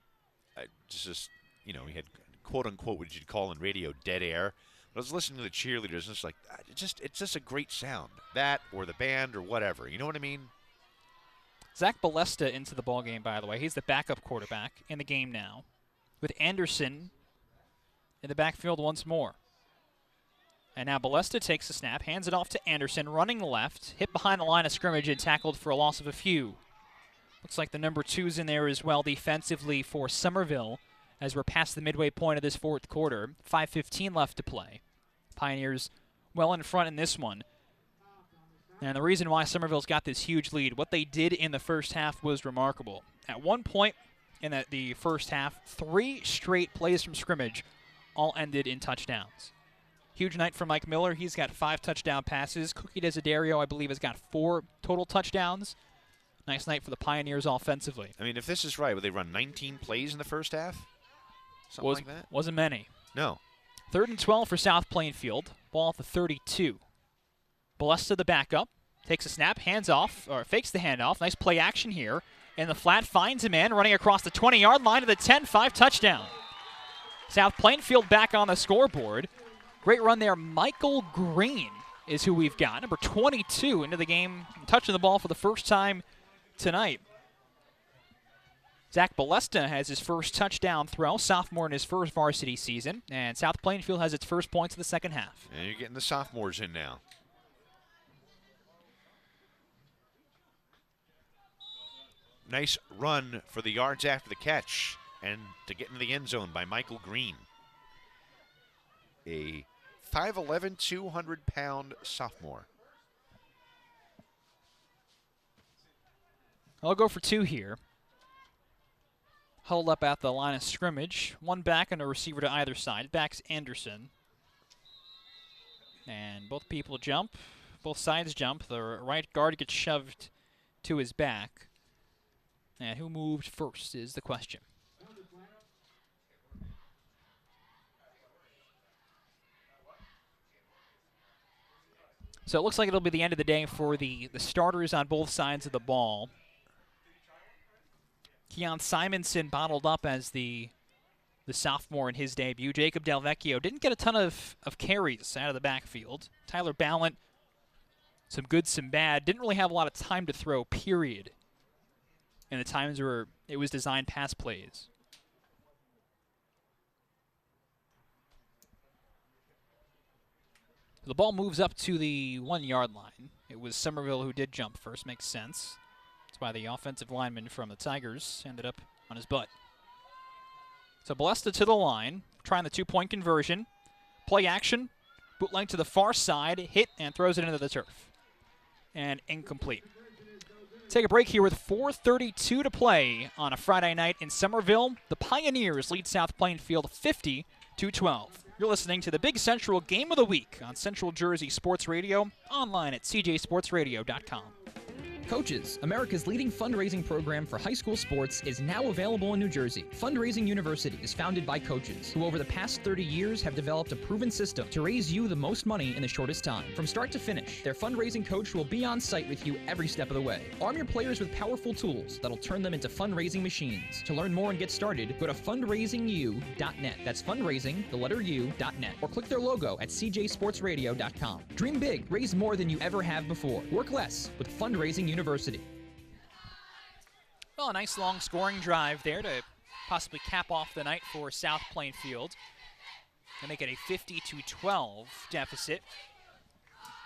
he had quote-unquote what you'd call in radio dead air. But I was listening to the cheerleaders, and it's like, it's just a great sound. That or the band or whatever. You know what I mean? Zach Balesta into the ballgame, by the way. He's the backup quarterback in the game now, with Anderson in the backfield once more. And now Balesta takes the snap, hands it off to Anderson, running left, hit behind the line of scrimmage and tackled for a loss of a few. Looks like the number 2's in there as well defensively for Somerville as we're past the midway point of this 4th quarter. 5:15 left to play. Pioneers well in front in this one. And the reason why Somerville's got this huge lead, what they did in the first half was remarkable. At one point in the first half, 3 straight plays from scrimmage all ended in touchdowns. Huge night for Mike Miller. He's got 5 touchdown passes. Cookie Desiderio, I believe, has got 4 total touchdowns. Nice night for the Pioneers offensively. I mean, if this is right, would they run 19 plays in the first half? Something like that? Wasn't many. No. 3rd and 12 for South Plainfield. Ball at the 32. Balesta, the backup, takes a snap, hands off, or fakes the handoff. Nice play action here. And the flat finds a man running across the 20-yard line to the 10-5 touchdown. South Plainfield back on the scoreboard. Great run there. Michael Green is who we've got. Number 22 into the game, touching the ball for the first time tonight. Zach Balesta has his first touchdown throw, sophomore in his first varsity season. And South Plainfield has its first points in the second half. And you're getting the sophomores in now. Nice run for the yards after the catch and to get into the end zone by Michael Green. A 5'11", 200-pound sophomore. I'll go for 2 here. Huddled up at the line of scrimmage. One back and a receiver to either side. Back's Anderson. And both people jump. Both sides jump. The right guard gets shoved to his back. And who moved first is the question. So it looks like it'll be the end of the day for the starters on both sides of the ball. Keon Simonson bottled up as the sophomore in his debut. Jacob DelVecchio didn't get a ton of carries out of the backfield. Tyler Ballant, some good, some bad. Didn't really have a lot of time to throw, period, in the times where it was designed pass plays. The ball moves up to the 1-yard line. It was Somerville who did jump first. Makes sense. That's why the offensive lineman from the Tigers ended up on his butt. So Balesta to the line, trying the 2-point conversion. Play action, bootleg to the far side, hit, and throws it into the turf. And incomplete. Take a break here with 4:32 to play on a Friday night in Somerville. The Pioneers lead South Plainfield 50-12. You're listening to the Big Central Game of the Week on Central Jersey Sports Radio, online at cjsportsradio.com. Coaches, America's leading fundraising program for high school sports, is now available in New Jersey. Fundraising University is founded by coaches who over the past 30 years have developed a proven system to raise you the most money in the shortest time. From start to finish, their fundraising coach will be on site with you every step of the way. Arm your players with powerful tools that'll turn them into fundraising machines. To learn more and get started, go to fundraisingu.net. That's fundraising, the letter U.net. Or click their logo at cjsportsradio.com. Dream big, raise more than you ever have before. Work less with Fundraising University. Well, a nice long scoring drive there to possibly cap off the night for South Plainfield and make it a 50-12 deficit.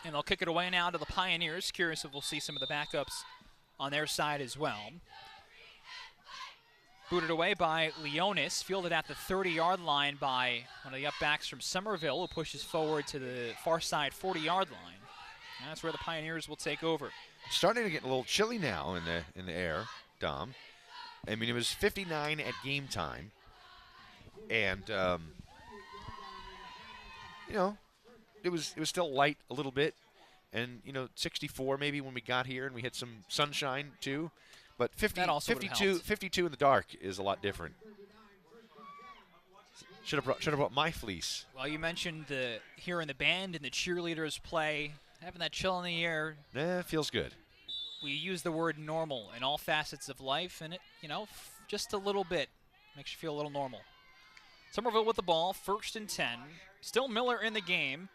And they'll kick it away now to the Pioneers. Curious if we'll see some of the backups on their side as well. Booted away by Leonis, fielded at the 30-yard line by one of the up-backs from Somerville, who pushes forward to the far side 40-yard line. And that's where the Pioneers will take over. Starting to get a little chilly now in the air, Dom. I mean, it was 59 at game time, and you know, it was still light a little bit, and 64 maybe when we got here, and we had some sunshine too. But 52 in the dark is a lot different. Should have brought my fleece. Well, you mentioned hearing the band and the cheerleaders play. Having that chill in the air. It feels good. We use the word normal in all facets of life, and it, just a little bit makes you feel a little normal. Somerville with the ball, 1st and 10. Still Miller in the game,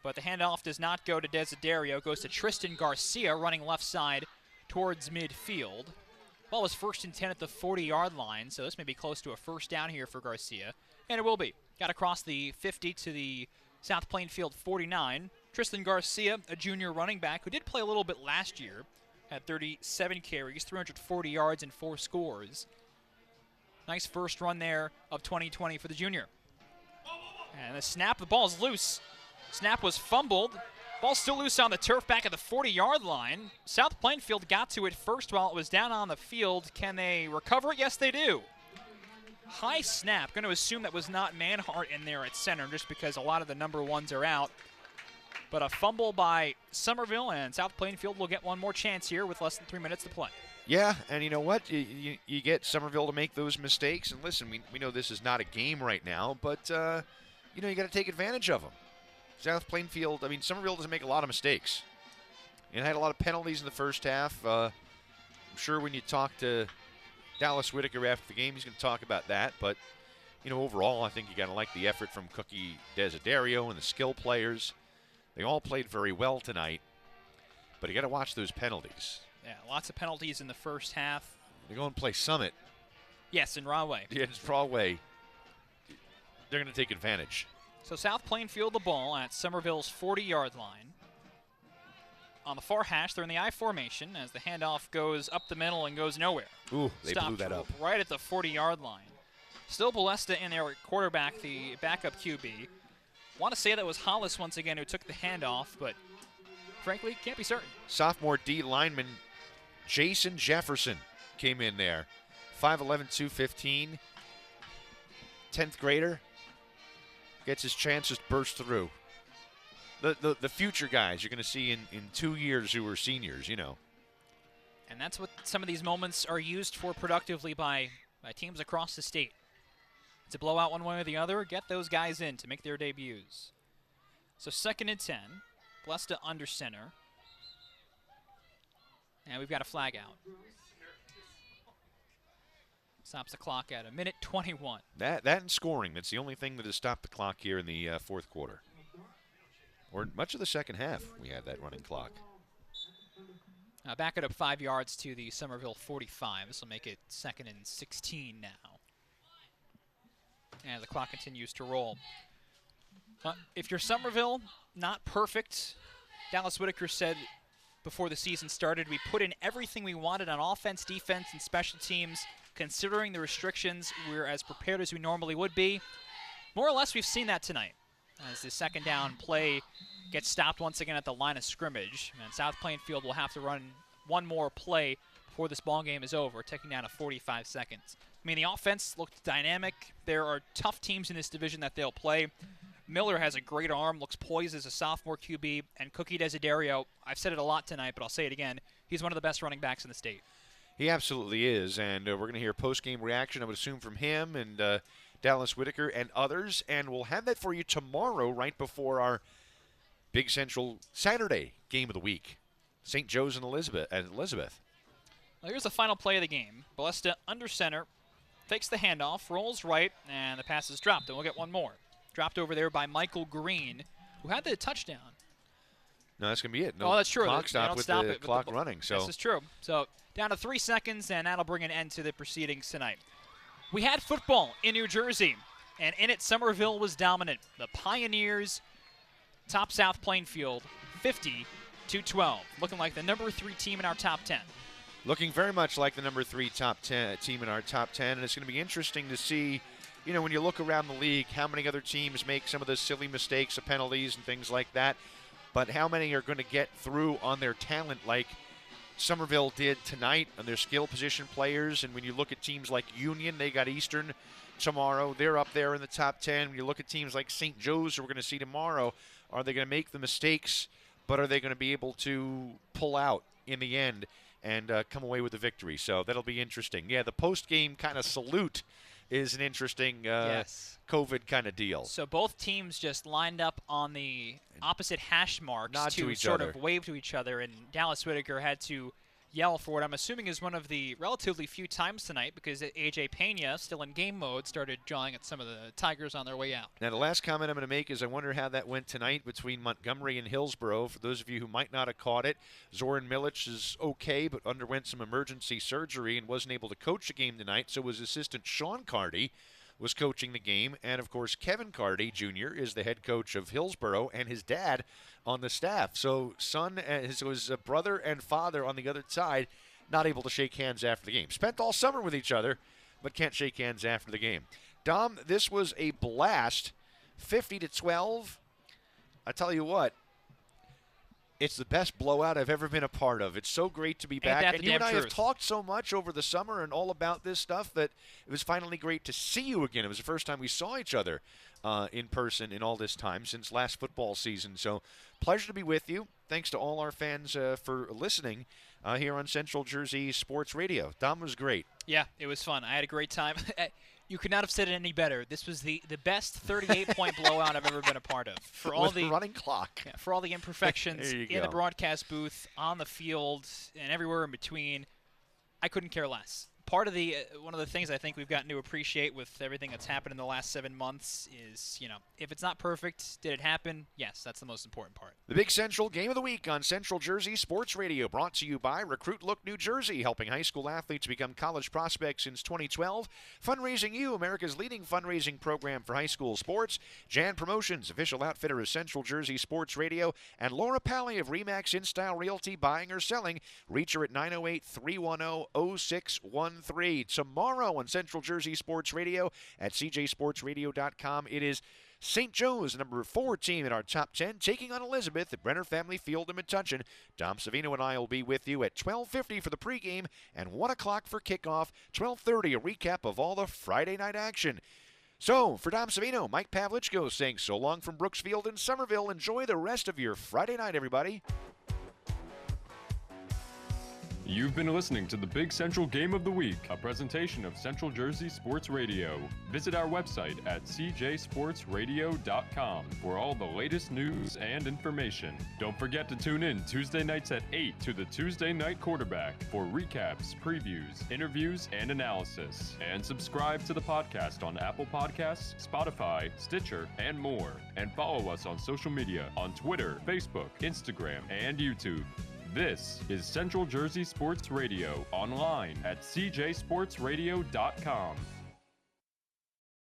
but the handoff does not go to Desiderio. It goes to Tristan Garcia running left side towards midfield. Ball was 1st and 10 at the 40-yard line, so this may be close to a first down here for Garcia, and it will be. Got across the 50 to the South Plainfield 49. Tristan Garcia, a junior running back who did play a little bit last year, had 37 carries, 340 yards, and 4 scores. Nice first run there of 2020 for the junior. And the snap, the ball's loose. Snap was fumbled. Ball's still loose on the turf back at the 40-yard line. South Plainfield got to it first while it was down on the field. Can they recover it? Yes, they do. High snap. Going to assume that was not Manhart in there at center just because a lot of the number ones are out. But a fumble by Somerville, and South Plainfield will get one more chance here with less than 3 minutes to play. Yeah, and you know what? You get Somerville to make those mistakes. And listen, we know this is not a game right now, but, you got to take advantage of them. South Plainfield, Somerville doesn't make a lot of mistakes. And had a lot of penalties in the first half. I'm sure when you talk to Dallas Whitaker after the game, he's going to talk about that. But, overall, I think you got to like the effort from Cookie Desiderio and the skill players. They all played very well tonight, but you got to watch those penalties. Yeah, lots of penalties in the first half. They go and play Summit. Yes, in Rahway. Yeah, it's Rahway. They're going to take advantage. So South Plainfield the ball at Somerville's 40-yard line. On the far hash, they're in the I formation as the handoff goes up the middle and goes nowhere. Ooh, they blew that up. Right at the 40-yard line. Still Balesta in there at quarterback, the backup QB. Want to say that was Hollis once again who took the handoff, but frankly, can't be certain. Sophomore D lineman Jason Jefferson came in there. 5'11", 215. 10th grader. Gets his chance to burst through. The future guys you're going to see in 2 years who are seniors, And that's what some of these moments are used for productively by teams across the state. It's a blowout one way or the other. Get those guys in to make their debuts. So 2nd and 10. Blesta under center. And we've got a flag out. Stops the clock at 1:21. That and scoring. That's the only thing that has stopped the clock here in the fourth quarter. Or much of the second half, we had that running clock. Back it up 5 yards to the Somerville 45. This will make it 2nd and 16 now. And the clock continues to roll. If you're Somerville, not perfect. Dallas Whitaker said before the season started, we put in everything we wanted on offense, defense, and special teams. Considering the restrictions, we're as prepared as we normally would be. More or less, we've seen that tonight as the second down play gets stopped once again at the line of scrimmage. And South Plainfield will have to run one more play before this ball game is over, taking down to 45 seconds. I mean, the offense looked dynamic. There are tough teams in this division that they'll play. Miller has a great arm, looks poised as a sophomore QB, and Cookie Desiderio, I've said it a lot tonight, but I'll say it again, he's one of the best running backs in the state. He absolutely is, and we're going to hear post-game reaction, I would assume, from him and Dallas Whitaker and others, and we'll have that for you tomorrow right before our Big Central Saturday game of the week, St. Joe's and Elizabeth. Well, here's the final play of the game. Ballesta under center, fakes the handoff, rolls right, and the pass is dropped, and we'll get one more. Dropped over there by Michael Green, who had the touchdown. No, that's going to be it. No, oh, that's true. Clock stop with the clock running. So this is true. So down to 3 seconds, and that'll bring an end to the proceedings tonight. We had football in New Jersey, and in it, Somerville was dominant. The Pioneers top South Plainfield 50-12, looking like the number 3 team in our top 10. Looking very much like the number 3 top 10 team in our top 10, and it's going to be interesting to see, you know, when you look around the league, how many other teams make some of those silly mistakes of penalties and things like that, but how many are going to get through on their talent like Somerville did tonight on their skill position players. And when you look at teams like Union, they got Eastern tomorrow. They're up there in the top 10. When you look at teams like St. Joe's, who we're going to see tomorrow, are they going to make the mistakes, but are they going to be able to pull out in the end and come away with the victory? So that'll be interesting. Yeah, the post-game kind of salute is an interesting COVID kind of deal. So both teams just lined up on the opposite hash marks to sort of wave to each other, and Dallas Whitaker had to yell for what I'm assuming is one of the relatively few times tonight, because A.J. Pena, still in game mode, started jawing at some of the Tigers on their way out. Now, the last comment I'm going to make is I wonder how that went tonight between Montgomery and Hillsborough. For those of you who might not have caught it, Zoran Milic is okay, but underwent some emergency surgery and wasn't able to coach the game tonight, so his assistant Sean Cardy was coaching the game. And, of course, Kevin Cardy, Jr., is the head coach of Hillsborough and his dad on the staff. So his brother and father on the other side, not able to shake hands after the game. Spent all summer with each other, but can't shake hands after the game. Dom, this was a blast. 50-12. I tell you what, it's the best blowout I've ever been a part of. It's so great to be back. And you and I have talked so much over the summer and all about this stuff that it was finally great to see you again. It was the first time we saw each other in person in all this time since last football season. So pleasure to be with you. Thanks to all our fans for listening here on Central Jersey Sports Radio. Dom was great. Yeah, it was fun. I had a great time. You could not have said it any better. This was the best 38-point blowout I've ever been a part of. For all the running clock. Yeah, for all the imperfections in the broadcast booth, on the field, and everywhere in between, I couldn't care less. Part of one of the things I think we've gotten to appreciate with everything that's happened in the last 7 months is, you know, if it's not perfect, did it happen? Yes, that's the most important part. The Big Central Game of the Week on Central Jersey Sports Radio, brought to you by Recruit Look New Jersey, helping high school athletes become college prospects since 2012. Fundraising You, America's leading fundraising program for high school sports. Jan Promotions, official outfitter of Central Jersey Sports Radio. And Laura Pally of RE/MAX InStyle Realty, buying or selling. Reach her at 908-310-0613. Tomorrow on Central Jersey Sports Radio at cjsportsradio.com. It is St. Joe's, number 4 team in our top 10, taking on Elizabeth at Brenner Family Field in Metuchen. Dom Savino and I will be with you at 12:50 for the pregame and 1 o'clock for kickoff. 12:30, a recap of all the Friday night action. So, for Dom Savino, Mike Pavlichko saying so long from Brooksfield and Somerville. Enjoy the rest of your Friday night, everybody. You've been listening to the Big Central Game of the Week, a presentation of Central Jersey Sports Radio. Visit our website at cjsportsradio.com for all the latest news and information. Don't forget to tune in Tuesday nights at 8 to the Tuesday Night Quarterback for recaps, previews, interviews, and analysis. And subscribe to the podcast on Apple Podcasts, Spotify, Stitcher, and more. And follow us on social media on Twitter, Facebook, Instagram, and YouTube. This is Central Jersey Sports Radio, online at cjsportsradio.com.